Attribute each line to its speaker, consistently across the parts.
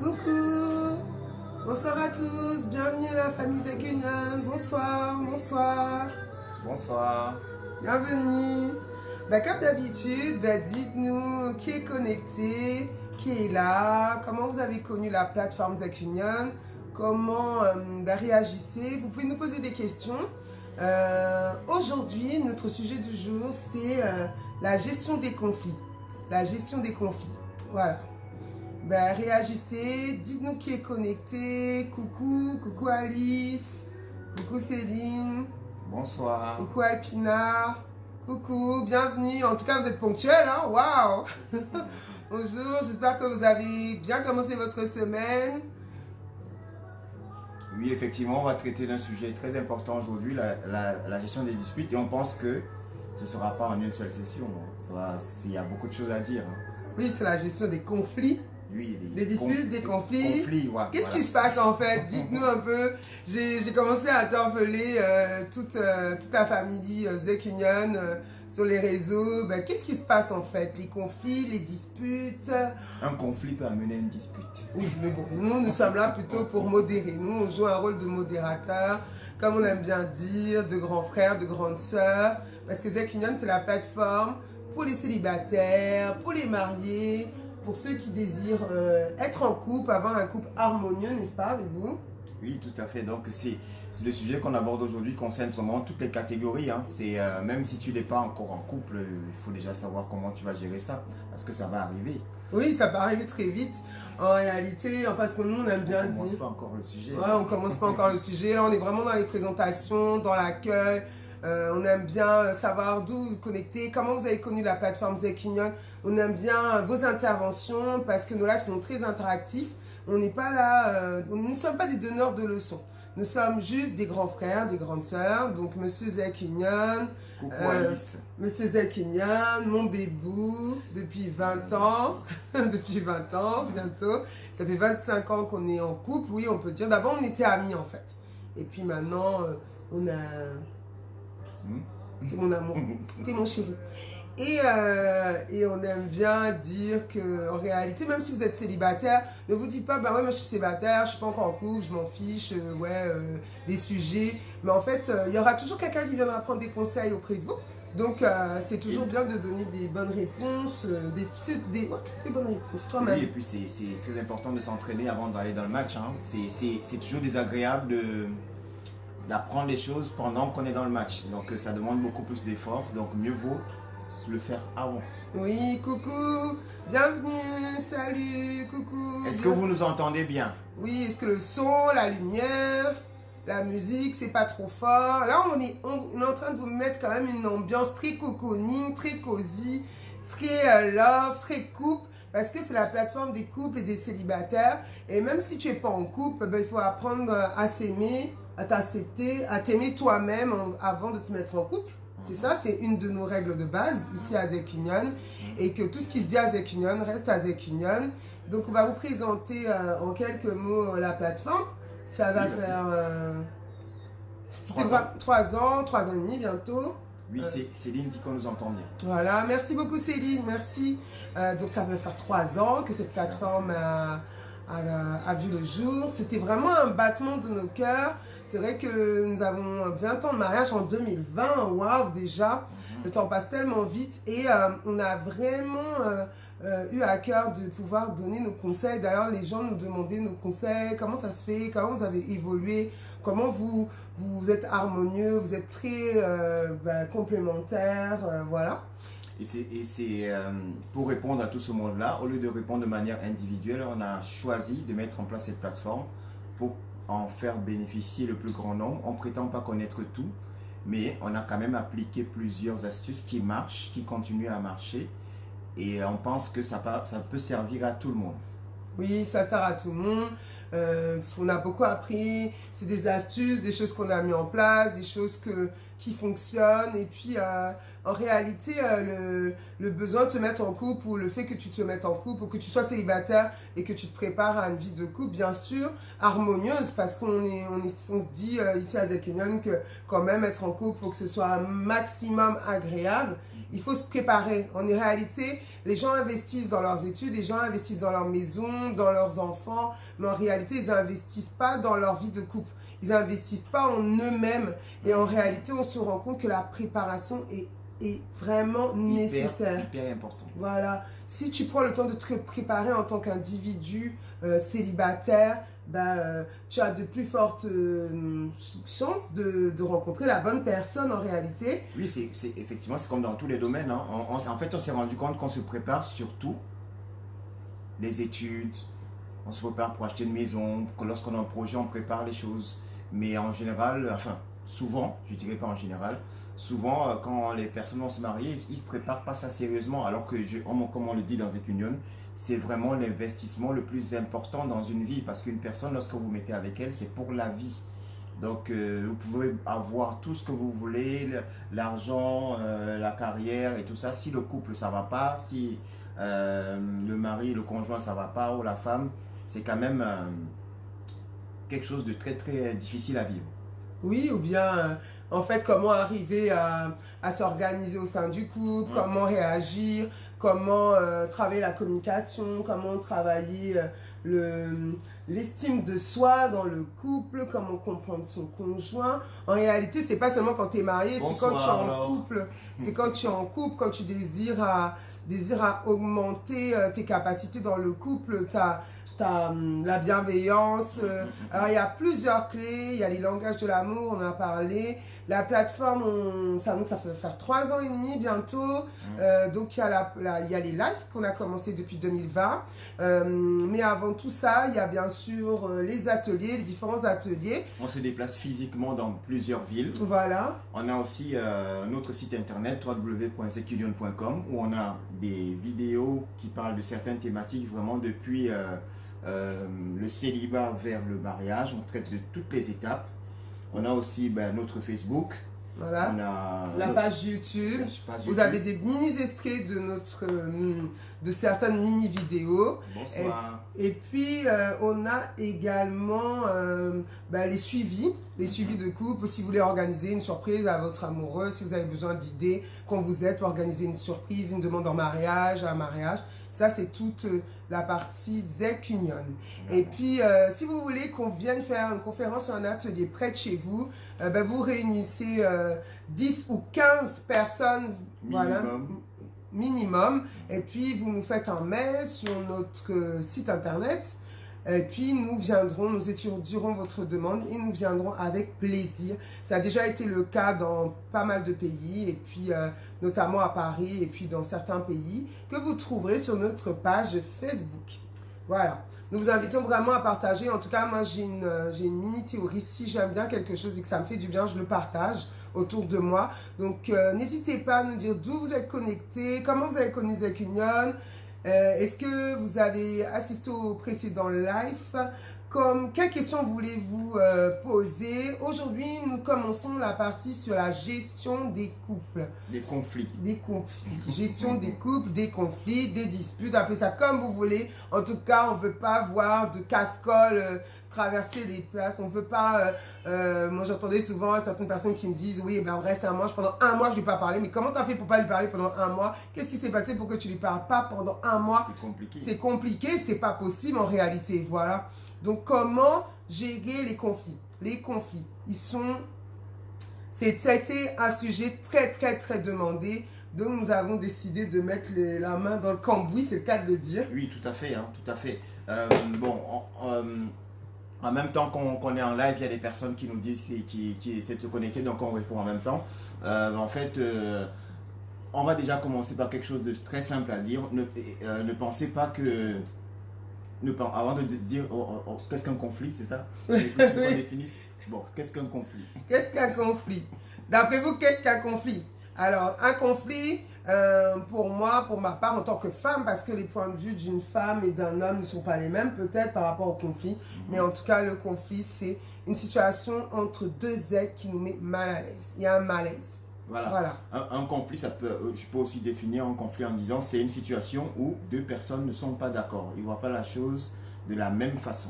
Speaker 1: Coucou, bonsoir à tous, bienvenue à la famille Zekunion. Bonsoir, bonsoir.
Speaker 2: Bonsoir.
Speaker 1: Bienvenue. Comme d'habitude, dites-nous qui est connecté, qui est là, comment vous avez connu la plateforme Zekunion, comment réagissez. Vous pouvez nous poser des questions. Aujourd'hui, notre sujet du jour, c'est la gestion des conflits. La gestion des conflits. Voilà. Réagissez, dites-nous qui est connecté. Coucou, coucou Alice, coucou Céline.
Speaker 2: Bonsoir.
Speaker 1: Coucou Alpina. Coucou, bienvenue. En tout cas, vous êtes ponctuels, hein? Waouh! Bonjour, j'espère que vous avez bien commencé votre semaine.
Speaker 2: Oui, effectivement, on va traiter d'un sujet très important aujourd'hui, la gestion des disputes. Et on pense que ce ne sera pas en une seule session. Il y a beaucoup de choses à dire.
Speaker 1: Oui, c'est la gestion des conflits.
Speaker 2: Oui,
Speaker 1: des disputes, des conflits.
Speaker 2: Voilà,
Speaker 1: Qu'est-ce qui se passe en fait? Dites-nous un peu. J'ai commencé à interpeller toute la famille Zekunion sur les réseaux. Qu'est-ce qui se passe en fait? Les conflits, les disputes.
Speaker 2: Un conflit peut amener une dispute.
Speaker 1: Oui, mais bon, nous sommes là plutôt pour modérer. Nous, on joue un rôle de modérateur, comme on aime bien dire, de grands frères, de grandes sœurs. Parce que Zekunion, c'est la plateforme pour les célibataires, pour les mariés, pour ceux qui désirent être en couple, avoir un couple harmonieux, n'est-ce pas, avec vous?
Speaker 2: Oui, tout à fait. Donc, c'est le sujet qu'on aborde aujourd'hui concerne vraiment toutes les catégories. Hein. Même si tu n'es pas encore en couple, il faut déjà savoir comment tu vas gérer ça, parce que ça va arriver.
Speaker 1: Oui, ça peut arriver très vite. En réalité, parce que nous, on aime bien dire...
Speaker 2: On ne commence pas encore le sujet.
Speaker 1: Ouais, on ne commence pas encore le sujet. Là, on est vraiment dans les présentations, dans l'accueil. On aime bien savoir d'où vous connectez, comment vous avez connu la plateforme Zekunion. On aime bien vos interventions parce que nos lives sont très interactifs. On n'est pas là, nous ne sommes pas des donneurs de leçons. Nous sommes juste des grands frères, des grandes sœurs. Donc, Monsieur Zekunion, Monsieur Zekunion, mon bébou, depuis 20 ans, depuis 20 ans bientôt. Ça fait 25 ans qu'on est en couple, oui, on peut dire. D'abord, on était amis en fait. Et puis maintenant, on a... C'est mon amour, c'est mon chéri. Et on aime bien dire qu'en réalité, même si vous êtes célibataire, ne vous dites pas, ouais, moi je suis célibataire, je ne suis pas encore en couple, je m'en fiche, des sujets. Mais en fait, il y aura toujours quelqu'un qui viendra prendre des conseils auprès de vous. Donc, c'est toujours bien de donner des bonnes réponses, des bonnes réponses toi-même.
Speaker 2: Oui, et puis c'est très important de s'entraîner avant d'aller dans le match. Hein. C'est toujours désagréable d'apprendre les choses pendant qu'on est dans le match. Donc ça demande beaucoup plus d'efforts. Donc mieux vaut le faire avant.
Speaker 1: Oui, coucou, bienvenue, salut, coucou.
Speaker 2: Est-ce que vous nous entendez bien?
Speaker 1: Oui, est-ce que le son, la lumière, la musique, c'est pas trop fort? Là, on est en train de vous mettre quand même une ambiance très cocooning, très cosy, très love, très couple. Parce que c'est la plateforme des couples et des célibataires. Et même si tu n'es pas en couple, il faut apprendre à s'aimer, à t'accepter, à t'aimer toi-même avant de te mettre en couple. C'est ça, c'est une de nos règles de base ici à Zekunion. Et que tout ce qui se dit à Zekunion reste à Zekunion. Donc on va vous présenter en quelques mots la plateforme. Ça va faire... C'était 3 ans, 3 ans et demi bientôt.
Speaker 2: Oui, Céline dit qu'on nous entend bien.
Speaker 1: Voilà, merci beaucoup Céline, merci. Donc ça va faire 3 ans que cette plateforme a vu le jour. C'était vraiment un battement de nos cœurs. C'est vrai que nous avons 20 ans de mariage en 2020, waouh déjà. Le temps passe tellement vite et on a vraiment eu à cœur de pouvoir donner nos conseils. D'ailleurs, les gens nous demandaient nos conseils, comment ça se fait, comment vous avez évolué, comment vous êtes harmonieux, vous êtes très complémentaires, voilà.
Speaker 2: Et c'est pour répondre à tout ce monde-là, au lieu de répondre de manière individuelle, on a choisi de mettre en place cette plateforme pour en faire bénéficier le plus grand nombre. On ne prétend pas connaître tout, mais on a quand même appliqué plusieurs astuces qui marchent, qui continuent à marcher. Et on pense que ça peut servir à tout le monde.
Speaker 1: Oui, ça sert à tout le monde. On a beaucoup appris, c'est des astuces, des choses qu'on a mis en place, des choses qui fonctionnent. Et puis, en réalité, le besoin de te mettre en couple ou le fait que tu te mettes en couple ou que tu sois célibataire et que tu te prépares à une vie de couple, bien sûr, harmonieuse, parce qu'on se dit ici à Zekunion que quand même être en couple, il faut que ce soit un maximum agréable. Il faut se préparer. En réalité, les gens investissent dans leurs études, les gens investissent dans leur maison, dans leurs enfants, mais en réalité, ils n'investissent pas dans leur vie de couple. Ils n'investissent pas en eux-mêmes. Et en réalité, on se rend compte que la préparation est vraiment nécessaire.
Speaker 2: Hyper importante.
Speaker 1: Voilà. Si tu prends le temps de te préparer en tant qu'individu célibataire, tu as de plus fortes chances de rencontrer la bonne personne en réalité.
Speaker 2: Oui, effectivement, c'est comme dans tous les domaines. Hein. En fait, on s'est rendu compte qu'on se prépare surtout les études, on se prépare pour acheter une maison, que lorsqu'on a un projet, on prépare les choses. Mais en général, enfin, souvent, je dirais pas en général, souvent, quand les personnes vont se marier, ils ne préparent pas ça sérieusement. Alors que, comme on le dit dans Zekunion, c'est vraiment l'investissement le plus important dans une vie. Parce qu'une personne, lorsque vous mettez avec elle, c'est pour la vie. Donc, vous pouvez avoir tout ce que vous voulez, l'argent, la carrière et tout ça. Si le couple, ça ne va pas, si le mari, le conjoint, ça ne va pas, ou la femme, c'est quand même quelque chose de très, très difficile à vivre.
Speaker 1: Oui, ou bien, en fait, comment arriver à s'organiser au sein du couple, comment réagir, comment travailler la communication, comment travailler l'estime de soi dans le couple, comment comprendre son conjoint. En réalité, c'est pas seulement quand tu es marié, c'est quand tu es en couple. C'est quand tu es en couple, quand tu désires à augmenter tes capacités dans le couple, la bienveillance. Alors, il y a plusieurs clés. Il y a les langages de l'amour, on en a parlé. La plateforme, ça fait faire 3 ans et demi bientôt. Donc, il y a les lives qu'on a commencé depuis 2020. Mais avant tout ça, il y a bien sûr les ateliers, les différents ateliers.
Speaker 2: On se déplace physiquement dans plusieurs villes.
Speaker 1: Voilà.
Speaker 2: On a aussi notre site internet www.zekunion.com où on a des vidéos qui parlent de certaines thématiques vraiment depuis le célibat vers le mariage. On traite de toutes les étapes. On a aussi notre Facebook.
Speaker 1: Voilà.
Speaker 2: On a
Speaker 1: la page YouTube. Vous avez des mini-extraits de certaines mini-vidéos.
Speaker 2: Bonsoir.
Speaker 1: Et puis, on a également les suivis de couple. Si vous voulez organiser une surprise à votre amoureux, si vous avez besoin d'idées, quand vous êtes pour organiser une surprise, une demande en mariage, un mariage. Ça, c'est toute la partie Zekunion. Et puis, si vous voulez qu'on vienne faire une conférence ou un atelier près de chez vous, vous réunissez 10 ou 15 personnes. Voilà, minimum. Et puis, vous nous faites un mail sur notre site internet. Et puis, nous étudierons votre demande et nous viendrons avec plaisir. Ça a déjà été le cas dans pas mal de pays, et puis notamment à Paris, et puis dans certains pays, que vous trouverez sur notre page Facebook. Voilà. Nous vous invitons vraiment à partager. En tout cas, moi, j'ai une mini-théorie. Si j'aime bien quelque chose et que ça me fait du bien, je le partage autour de moi. Donc, n'hésitez pas à nous dire d'où vous êtes connectés, comment vous avez connu Zekunion. Est-ce que vous avez assisté au précédent live? Quelles questions voulez-vous poser? Aujourd'hui, nous commençons la partie sur la gestion des couples.
Speaker 2: Des conflits.
Speaker 1: Des conflits. Gestion des couples, des conflits, des disputes, appelez ça comme vous voulez. En tout cas, on ne veut pas voir de casse-colle traverser les places. On ne veut pas... moi, j'entendais souvent certaines personnes qui me disent « Oui, on reste un mois. Pendant un mois, je ne lui ai pas parlé. » Mais comment tu as fait pour ne pas lui parler pendant un mois? Qu'est-ce qui s'est passé pour que tu ne lui parles pas pendant un mois?
Speaker 2: C'est compliqué.
Speaker 1: C'est compliqué, c'est pas possible en réalité. Voilà. Donc, comment gérer les conflits? Les conflits, ça a été un sujet très, très, très demandé. Donc, nous avons décidé de mettre la main dans le cambouis, c'est le cas de le dire.
Speaker 2: Oui, tout à fait. Hein, tout à fait. En même temps qu'on est en live, il y a des personnes qui nous disent qui essaient de se connecter, donc on répond en même temps. En fait, on va déjà commencer par quelque chose de très simple à dire. Ne pensez pas que... avant de dire qu'est-ce qu'un conflit, c'est ça?
Speaker 1: Oui.
Speaker 2: On définisse. Bon, qu'est-ce qu'un conflit?
Speaker 1: Qu'est-ce qu'un conflit? D'après vous, qu'est-ce qu'un conflit? Alors, un conflit, Pour moi, pour ma part, en tant que femme, parce que les points de vue d'une femme et d'un homme ne sont pas les mêmes, peut-être par rapport au conflit. Mais en tout cas, le conflit, c'est une situation entre deux êtres qui nous met mal à l'aise. Il y a un malaise.
Speaker 2: Voilà. Un conflit, je peux aussi définir un conflit en disant c'est une situation où deux personnes ne sont pas d'accord. Ils ne voient pas la chose de la même façon.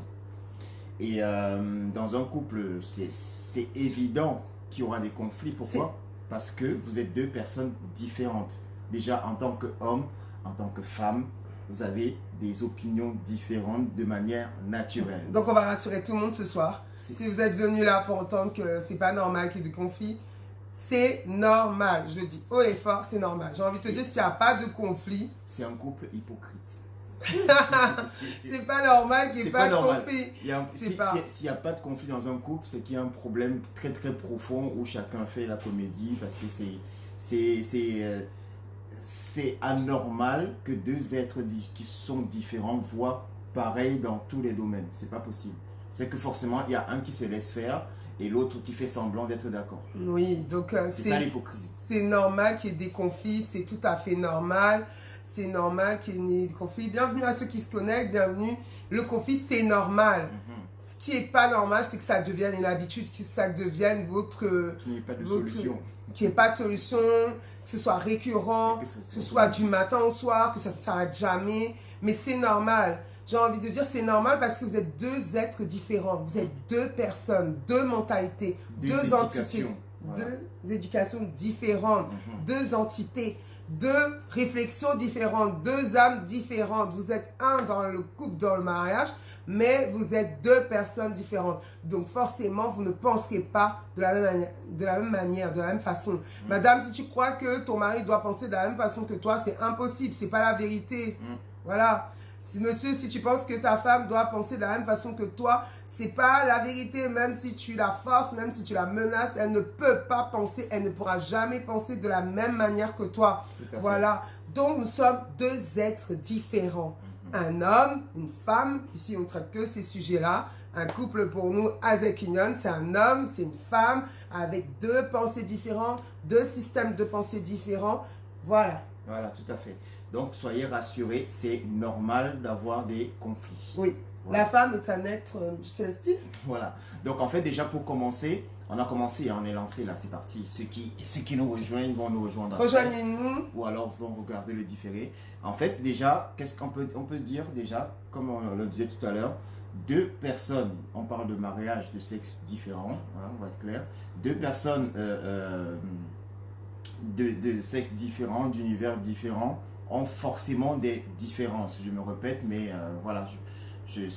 Speaker 2: Et dans un couple, c'est évident qu'il y aura des conflits. Pourquoi? Parce que vous êtes deux personnes différentes. Déjà, en tant qu'homme, en tant que femme, vous avez des opinions différentes de manière naturelle.
Speaker 1: Donc, on va rassurer tout le monde ce soir. Si vous êtes venu là pour entendre que c'est pas normal qu'il y ait des conflits, c'est normal. Je le dis haut et fort, c'est normal. J'ai envie de te dire, s'il n'y a pas de conflit...
Speaker 2: C'est un couple hypocrite.
Speaker 1: C'est pas normal qu'il n'y ait pas de conflit.
Speaker 2: S'il n'y a pas de conflit dans un couple, c'est qu'il y a un problème très très profond où chacun fait la comédie parce que c'est anormal que deux êtres qui sont différents voient pareil dans tous les domaines. C'est pas possible. C'est que forcément, il y a un qui se laisse faire et l'autre qui fait semblant d'être d'accord.
Speaker 1: Oui, donc
Speaker 2: c'est ça l'hypocrisie.
Speaker 1: C'est normal qu'il y ait des conflits, c'est tout à fait normal. C'est normal qu'il y ait des conflits. Bienvenue à ceux qui se connectent, bienvenue. Le conflit, c'est normal. Ce qui n'est pas normal, c'est que ça devienne une habitude, que ça devienne votre...
Speaker 2: Qu'il n'y ait pas de solution.
Speaker 1: Qu'il n'y ait pas de solution, que ce soit récurrent, que ce soit du matin au soir, que ça ne s'arrête jamais. Mais c'est normal. J'ai envie de dire c'est normal parce que vous êtes deux êtres différents. Vous êtes deux personnes, deux mentalités, deux entités,
Speaker 2: voilà.
Speaker 1: Deux éducations différentes, deux entités. Deux réflexions différentes, deux âmes différentes. Vous êtes un dans le couple, dans le mariage, mais vous êtes deux personnes différentes. Donc forcément, vous ne penserez pas de la même manière, de la même façon. Madame, si tu crois que ton mari doit penser de la même façon que toi, c'est impossible, c'est pas la vérité. Voilà. Monsieur, si tu penses que ta femme doit penser de la même façon que toi, c'est pas la vérité. Même si tu la forces, même si tu la menaces, elle ne peut pas penser, elle ne pourra jamais penser de la même manière que toi. Voilà. Donc, nous sommes deux êtres différents. Un homme, une femme. Ici, on ne traite que ces sujets-là. Un couple pour nous, Azek Union, c'est un homme, c'est une femme avec deux pensées différentes, deux systèmes de pensée différents. Voilà.
Speaker 2: Voilà, tout à fait. Donc, soyez rassurés, c'est normal d'avoir des conflits.
Speaker 1: Oui, voilà. La femme est un être, je te laisse dire.
Speaker 2: Voilà. Donc, en fait, déjà pour commencer, on a commencé et on est lancé là, c'est parti. Ceux qui nous rejoignent vont nous rejoindre.
Speaker 1: Rejoignez-nous.
Speaker 2: Ou alors vont regarder le différé. En fait, déjà, qu'est-ce qu'on peut dire déjà, comme on le disait tout à l'heure, deux personnes, on parle de mariage de sexe différent, hein, on va être clair. Deux personnes de sexe différent, d'univers différent, ont forcément des différences. Je me répète, mais voilà, c'est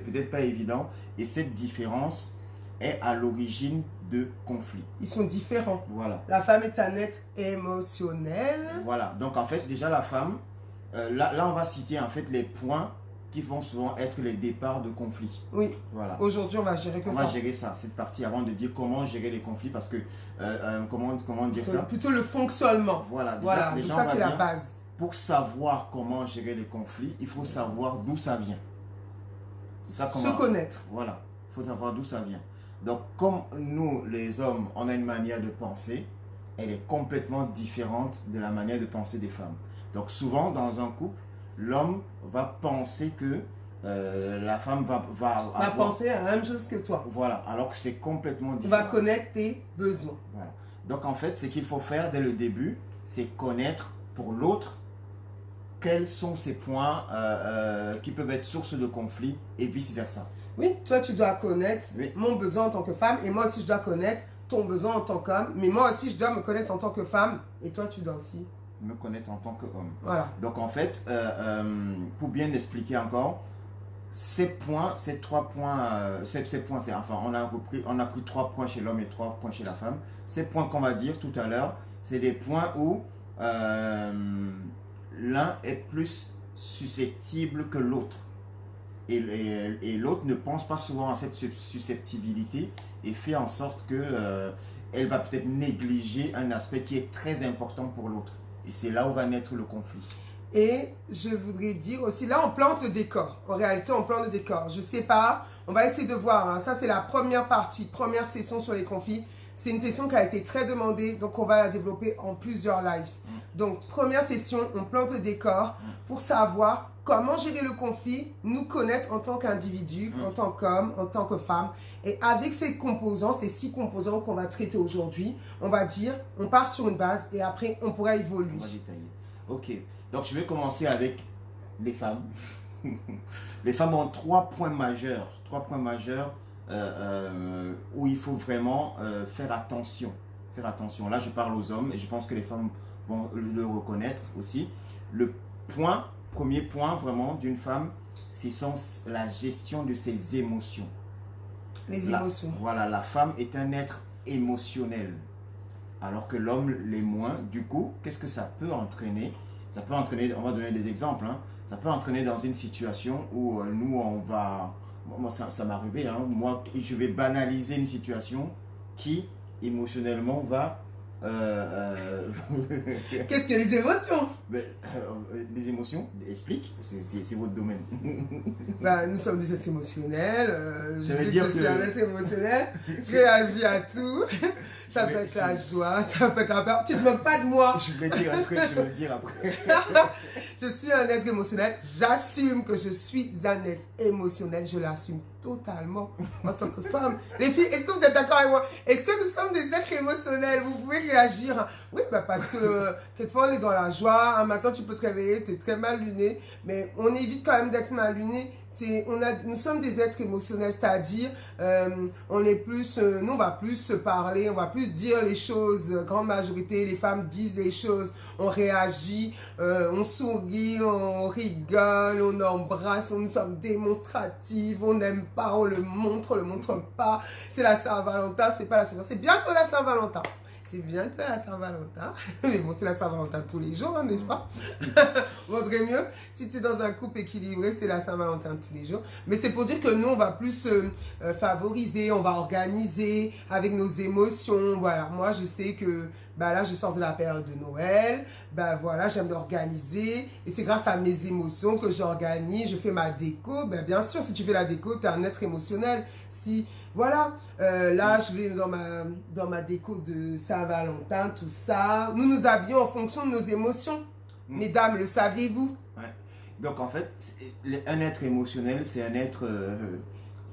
Speaker 2: peut-être pas évident. Et cette différence est à l'origine de conflits.
Speaker 1: Ils sont différents.
Speaker 2: Voilà.
Speaker 1: La femme est un être émotionnel.
Speaker 2: Voilà. Donc en fait, déjà la femme, là on va citer en fait les points qui vont souvent être les départs de conflits.
Speaker 1: Oui.
Speaker 2: Voilà.
Speaker 1: Aujourd'hui, on va gérer que ça.
Speaker 2: On va gérer ça, cette partie, avant de dire comment gérer les conflits, parce que, comment dire ça?
Speaker 1: Plutôt le fonctionnement.
Speaker 2: Voilà.
Speaker 1: Voilà, donc ça c'est la base.
Speaker 2: Pour savoir comment gérer les conflits, il faut savoir d'où ça vient. C'est ça comment...
Speaker 1: Se connaître.
Speaker 2: Voilà, il faut savoir d'où ça vient. Donc, comme nous, les hommes, on a une manière de penser, elle est complètement différente de la manière de penser des femmes. Donc, souvent, dans un couple, l'homme va penser que la femme va
Speaker 1: penser à la même chose que toi.
Speaker 2: Voilà, alors que c'est complètement
Speaker 1: différent. Tu
Speaker 2: différent.
Speaker 1: vas connaître tes besoins.
Speaker 2: Voilà. Donc, en fait, ce qu'il faut faire dès le début, c'est connaître pour l'autre quels sont ces points qui peuvent être source de conflit et vice-versa.
Speaker 1: Oui, toi, tu dois connaître mon besoin en tant que femme et moi aussi, je dois connaître ton besoin en tant qu'homme. Mais moi aussi, je dois me connaître en tant que femme et toi, tu dois aussi
Speaker 2: me connaître en tant qu'homme.
Speaker 1: Voilà.
Speaker 2: Donc, en fait, pour bien expliquer encore, ces trois points, enfin, on a pris 3 points chez l'homme et 3 points chez la femme. Ces points qu'on va dire tout à l'heure, c'est des points où l'un est plus susceptible que l'autre. Et l'autre ne pense pas souvent à cette susceptibilité et fait en sorte que elle va peut-être négliger un aspect qui est très important pour l'autre. Et c'est là où va naître le conflit.
Speaker 1: Et je voudrais dire aussi, là on plante le décor. En réalité, on plante le décor. Je sais pas, on va essayer de voir. Hein. Ça, c'est la première partie, première session sur les conflits. c'est une session qui a été très demandée, donc on va la développer en plusieurs lives. Donc, première session, on plante le décor pour savoir comment gérer le conflit, nous connaître en tant qu'individu, en tant qu'homme, en tant que femme. Et avec ces composants, ces 6 composants qu'on va traiter aujourd'hui, on va dire, on part sur une base et après, on pourra évoluer.
Speaker 2: On va détailler. Ok, donc je vais commencer avec les femmes. Les femmes ont 3 points majeurs. 3 points majeurs où il faut vraiment faire attention. Faire attention. Là, je parle aux hommes et je pense que les femmes vont le reconnaître aussi. Le premier point vraiment d'une femme, c'est la gestion de ses émotions.
Speaker 1: Les émotions.
Speaker 2: Voilà, la femme est un être émotionnel, alors que l'homme l'est moins. Du coup, qu'est-ce que ça peut entraîner? Ça peut entraîner, on va donner des exemples, hein. Ça peut entraîner dans une situation où nous, on va... Moi, ça m'est arrivé, hein. Moi, je vais banaliser une situation qui, émotionnellement, va...
Speaker 1: Qu'est-ce que les émotions?
Speaker 2: Les émotions, explique, c'est votre domaine.
Speaker 1: Bah, nous sommes des êtres émotionnels. Je sais que je suis un être émotionnel. Je réagis à tout. Ça peut être la joie, ça peut être la peur. Tu ne te moques pas de moi.
Speaker 2: Je voulais dire un truc, je vais le dire après.
Speaker 1: Je suis un être émotionnel. J'assume que je suis un être émotionnel. Je l'assume totalement en tant que femme. Les filles, est-ce que vous êtes d'accord avec moi? Est-ce que nous sommes des êtres émotionnels? Vous pouvez réagir. Oui, bah parce que quelquefois on est dans la joie. Un matin, tu peux te réveiller, tu es très mal luné. Mais on évite quand même d'être mal luné. Nous sommes des êtres émotionnels, c'est-à-dire on est plus, nous on va plus se parler, on va plus dire les choses. Grande majorité, les femmes disent les choses, on réagit, on sourit, on rigole, on embrasse, nous sommes démonstratives, on n'aime pas, on le montre pas. C'est la Saint-Valentin, c'est pas la Saint-Valentin, c'est bientôt la Saint-Valentin. C'est bientôt la Saint-Valentin. Mais bon, c'est la Saint-Valentin tous les jours, hein, n'est-ce pas? Vaudrait mieux, si tu es dans un couple équilibré, c'est la Saint-Valentin tous les jours. Mais c'est pour dire que nous, on va plus favoriser, on va organiser avec nos émotions. Voilà, moi, je sais que bah, là, je sors de la période de Noël. Bah, voilà, j'aime l'organiser. Et c'est grâce à mes émotions que j'organise. Je fais ma déco. Bah, bien sûr, si tu fais la déco, tu es un être émotionnel. Si, voilà, là, je vais dans ma déco de Saint-Valentin, tout ça. Nous nous habillons en fonction de nos émotions. Mesdames, le saviez-vous?
Speaker 2: Ouais. Donc, en fait, un être émotionnel, c'est un être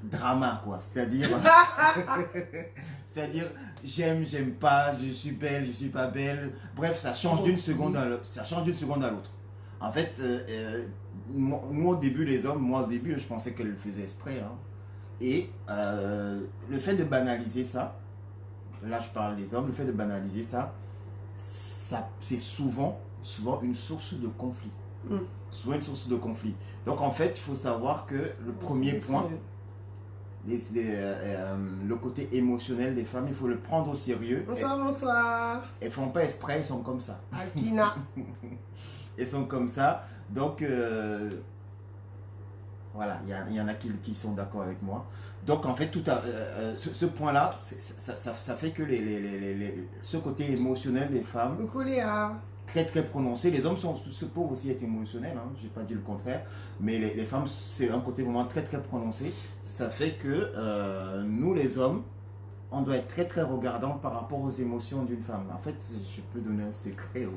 Speaker 2: drama, quoi. C'est-à-dire, j'aime pas, je suis belle, je suis pas belle. Bref, ça change d'une seconde à l'autre. Ça change d'une seconde à l'autre. En fait, nous, au début, les hommes, moi, au début, je pensais qu'elle le faisait exprès, hein. Et le fait de banaliser ça, là je parle des hommes, le fait de banaliser ça, c'est souvent une source de conflit. Souvent une source de conflit. Donc en fait, il faut savoir que le premier point, le côté émotionnel des femmes, il faut le prendre au sérieux.
Speaker 1: Bonsoir, bonsoir.
Speaker 2: Elles font pas exprès, elles sont comme ça.
Speaker 1: Alpina.
Speaker 2: Elles sont comme ça. Donc... voilà, il y en a qui sont d'accord avec moi. Donc en fait, ce point-là, ça fait que ce côté émotionnel des femmes,
Speaker 1: Coucou Léa.
Speaker 2: très très prononcé. Les hommes se peuvent aussi être émotionnels, hein, je n'ai pas dit le contraire. Mais les femmes, c'est un côté vraiment très très prononcé. Ça fait que nous les hommes, on doit être très très regardant par rapport aux émotions d'une femme. En fait, je peux donner un secret.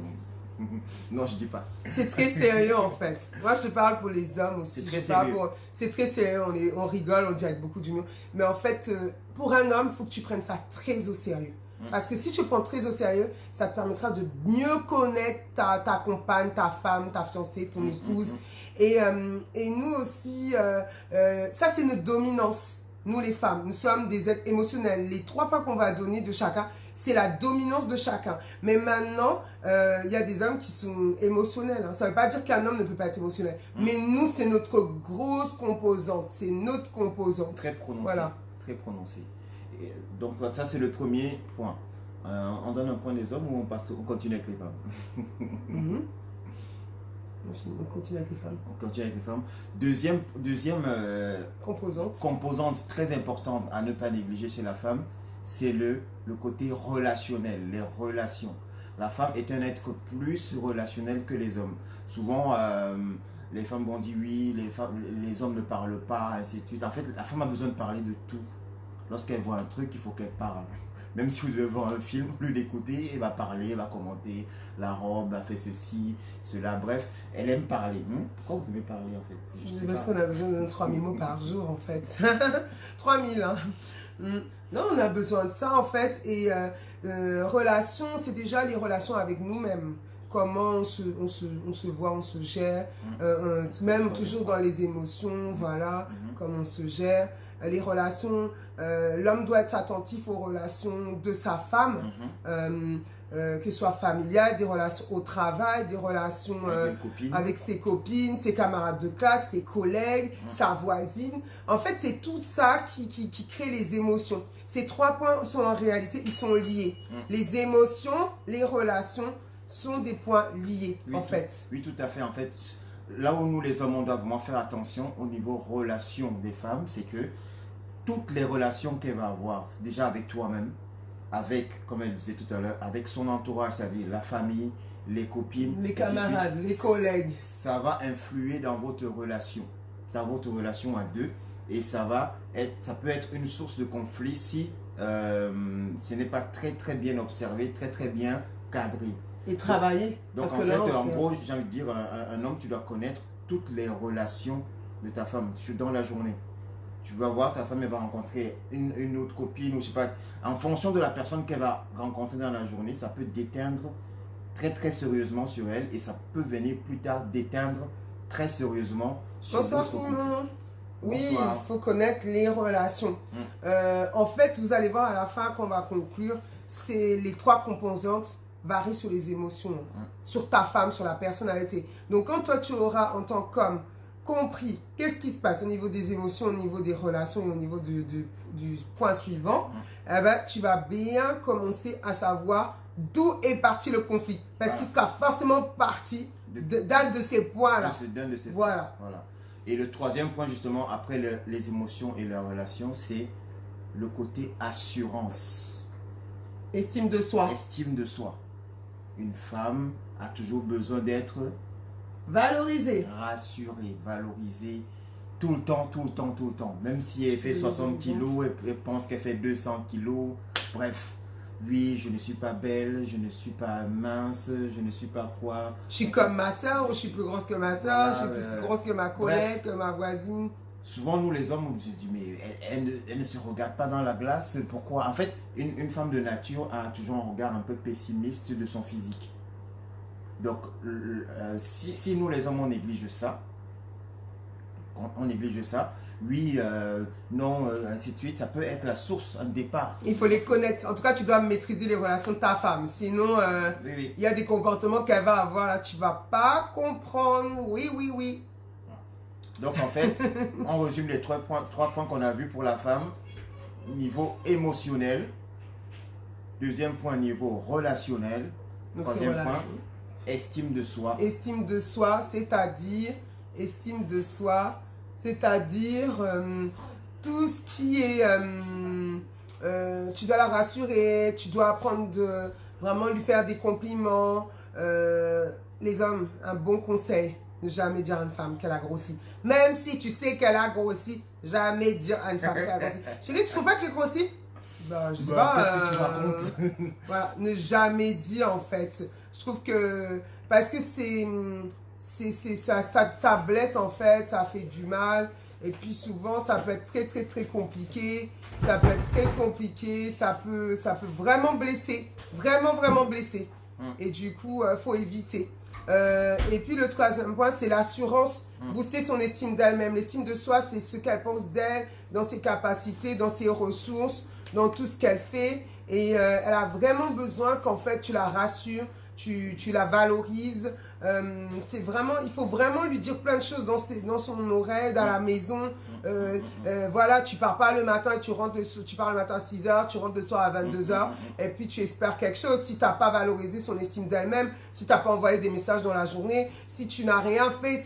Speaker 2: Non, je dis pas.
Speaker 1: C'est très sérieux en fait. Moi, je parle pour les hommes aussi.
Speaker 2: C'est très sérieux.
Speaker 1: C'est très sérieux. On rigole, on dit avec beaucoup d'humour. Mais en fait, pour un homme, il faut que tu prennes ça très au sérieux. Parce que si tu le prends très au sérieux, ça te permettra de mieux connaître ta compagne, ta femme, ta fiancée, ton épouse. Et nous aussi, ça c'est notre dominance. Nous les femmes, nous sommes des êtres émotionnels. Les 3 points qu'on va donner de chacun, c'est la dominance de chacun. Mais maintenant, il y a des hommes qui sont émotionnels, hein. Ça ne veut pas dire qu'un homme ne peut pas être émotionnel. Mais nous, c'est notre grosse composante. C'est notre composante.
Speaker 2: Très prononcé.
Speaker 1: Voilà.
Speaker 2: Très prononcé. Et donc ça, c'est le premier point. On donne un point des hommes ou on continue avec les femmes?
Speaker 1: On continue avec les femmes.
Speaker 2: On continue avec les femmes. Deuxième composante très importante à ne pas négliger chez la femme, c'est le côté relationnel, les relations. La femme est un être plus relationnel que les hommes. Souvent, les femmes vont dire oui, les hommes ne parlent pas, ainsi de suite. En fait, la femme a besoin de parler de tout. lorsqu'elle voit un truc, il faut qu'elle parle. Même si vous devez voir un film, au lieu d'écouter, elle va parler, elle va commenter la robe, a fait ceci, cela, bref, elle aime parler. Pourquoi vous aimez parler en fait?
Speaker 1: C'est parce qu'on a besoin de 3000 mots par jour en fait. 3000 hein. Non, on a besoin de ça en fait. Et relations, c'est déjà les relations avec nous-mêmes. Comment on se voit, on se gère, même toujours dans les émotions, voilà, comment on se gère. Les relations, l'homme doit être attentif aux relations de sa femme, que ce soit familiales, des relations au travail, des relations avec ses copines, ses camarades de classe, ses collègues, sa voisine. En fait, c'est tout ça qui crée les émotions. Ces 3 points sont en réalité, ils sont liés. Les émotions, les relations sont des points liés, en fait.
Speaker 2: Oui, tout à fait. En fait, là où nous, les hommes, on doit vraiment faire attention au niveau relation des femmes, c'est que toutes les relations qu'elle va avoir, déjà avec toi-même, avec, comme elle disait tout à l'heure, avec son entourage, c'est-à-dire la famille, les copines,
Speaker 1: les camarades, les collègues,
Speaker 2: ça va influer dans votre relation, à deux, et ça peut être une source de conflit si ce n'est pas très bien observé, très bien cadré.
Speaker 1: Et travailler.
Speaker 2: Donc en fait, en gros, j'ai envie de dire, un homme, tu dois connaître toutes les relations de ta femme dans la journée. Tu vas voir, ta femme, elle va rencontrer une autre copine, ou je sais pas, en fonction de la personne qu'elle va rencontrer dans la journée, ça peut déteindre très sérieusement sur elle, et ça peut venir plus tard déteindre très sérieusement sur
Speaker 1: Bonsoir
Speaker 2: d'autres
Speaker 1: Simon.
Speaker 2: couples.
Speaker 1: Oui, il faut connaître les relations. En fait, vous allez voir à la fin qu'on va conclure, c'est les 3 composantes varient sur les émotions, sur ta femme, sur la personnalité. Donc quand toi tu auras en tant qu'homme compris qu'est-ce qui se passe au niveau des émotions, au niveau des relations et au niveau du point suivant, eh ben, tu vas bien commencer à savoir d'où est parti le conflit. Parce qu'il sera forcément parti d'un de ces points-là.
Speaker 2: Voilà. Et le 3e point, justement, après les émotions et la relation, c'est le côté assurance.
Speaker 1: Estime de soi.
Speaker 2: Estime de soi. Une femme a toujours besoin d'être
Speaker 1: valorisée,
Speaker 2: rassurée, valorisée tout le temps. Même si elle fait 60 kilos, elle pense qu'elle fait 200 kilos. Bref, oui, je ne suis pas belle, je ne suis pas mince, je ne suis pas quoi.
Speaker 1: Je suis comme ma soeur, ou je suis plus grosse que ma soeur, je suis plus grosse que ma collègue, que ma voisine.
Speaker 2: Souvent, nous les hommes, on se dit, mais elle ne se regarde pas dans la glace. Pourquoi? En fait, une femme de nature a toujours un regard un peu pessimiste de son physique. Donc, si nous les hommes, on néglige ça, oui, non, ainsi de suite, ça peut être la source, un départ.
Speaker 1: Il faut les connaître. En tout cas, tu dois maîtriser les relations de ta femme. Sinon, il y a des comportements qu'elle va avoir là, tu ne vas pas comprendre. Oui.
Speaker 2: Donc en fait, on résume les 3 points qu'on a vus pour la femme. Niveau émotionnel. 2e point, niveau relationnel. 3e point, estime de soi.
Speaker 1: Estime de soi, c'est-à-dire tout ce qui est... tu dois la rassurer, tu dois apprendre de vraiment lui faire des compliments. Les hommes, un bon conseil. Ne jamais dire à une femme qu'elle a grossi. Même si tu sais qu'elle a grossi, jamais dire à une femme qu'elle a grossi. Chérie, tu trouves pas que j'ai grossi? Ben, je sais pas.
Speaker 2: Qu'est-ce que tu racontes?
Speaker 1: Voilà, ne jamais dire en fait. Je trouve que... Parce que ça blesse en fait, ça fait du mal. Et puis souvent, ça peut être très compliqué. Ça peut être très compliqué. Ça peut vraiment blesser. Vraiment blesser. Et du coup, il faut éviter. Et puis le 3e point, c'est l'assurance, booster son estime d'elle-même. L'estime de soi, c'est ce qu'elle pense d'elle, dans ses capacités, dans ses ressources, dans tout ce qu'elle fait. Et elle a vraiment besoin qu'en fait tu la rassures, tu la valorises. Il faut vraiment lui dire plein de choses dans son oreille, dans la maison. Voilà, tu pars pas le matin, tu pars le matin à 6 h, tu rentres le soir à 22 h, et puis tu espères quelque chose. Si tu n'as pas valorisé son estime d'elle-même, si tu n'as pas envoyé des messages dans la journée, si tu n'as rien fait,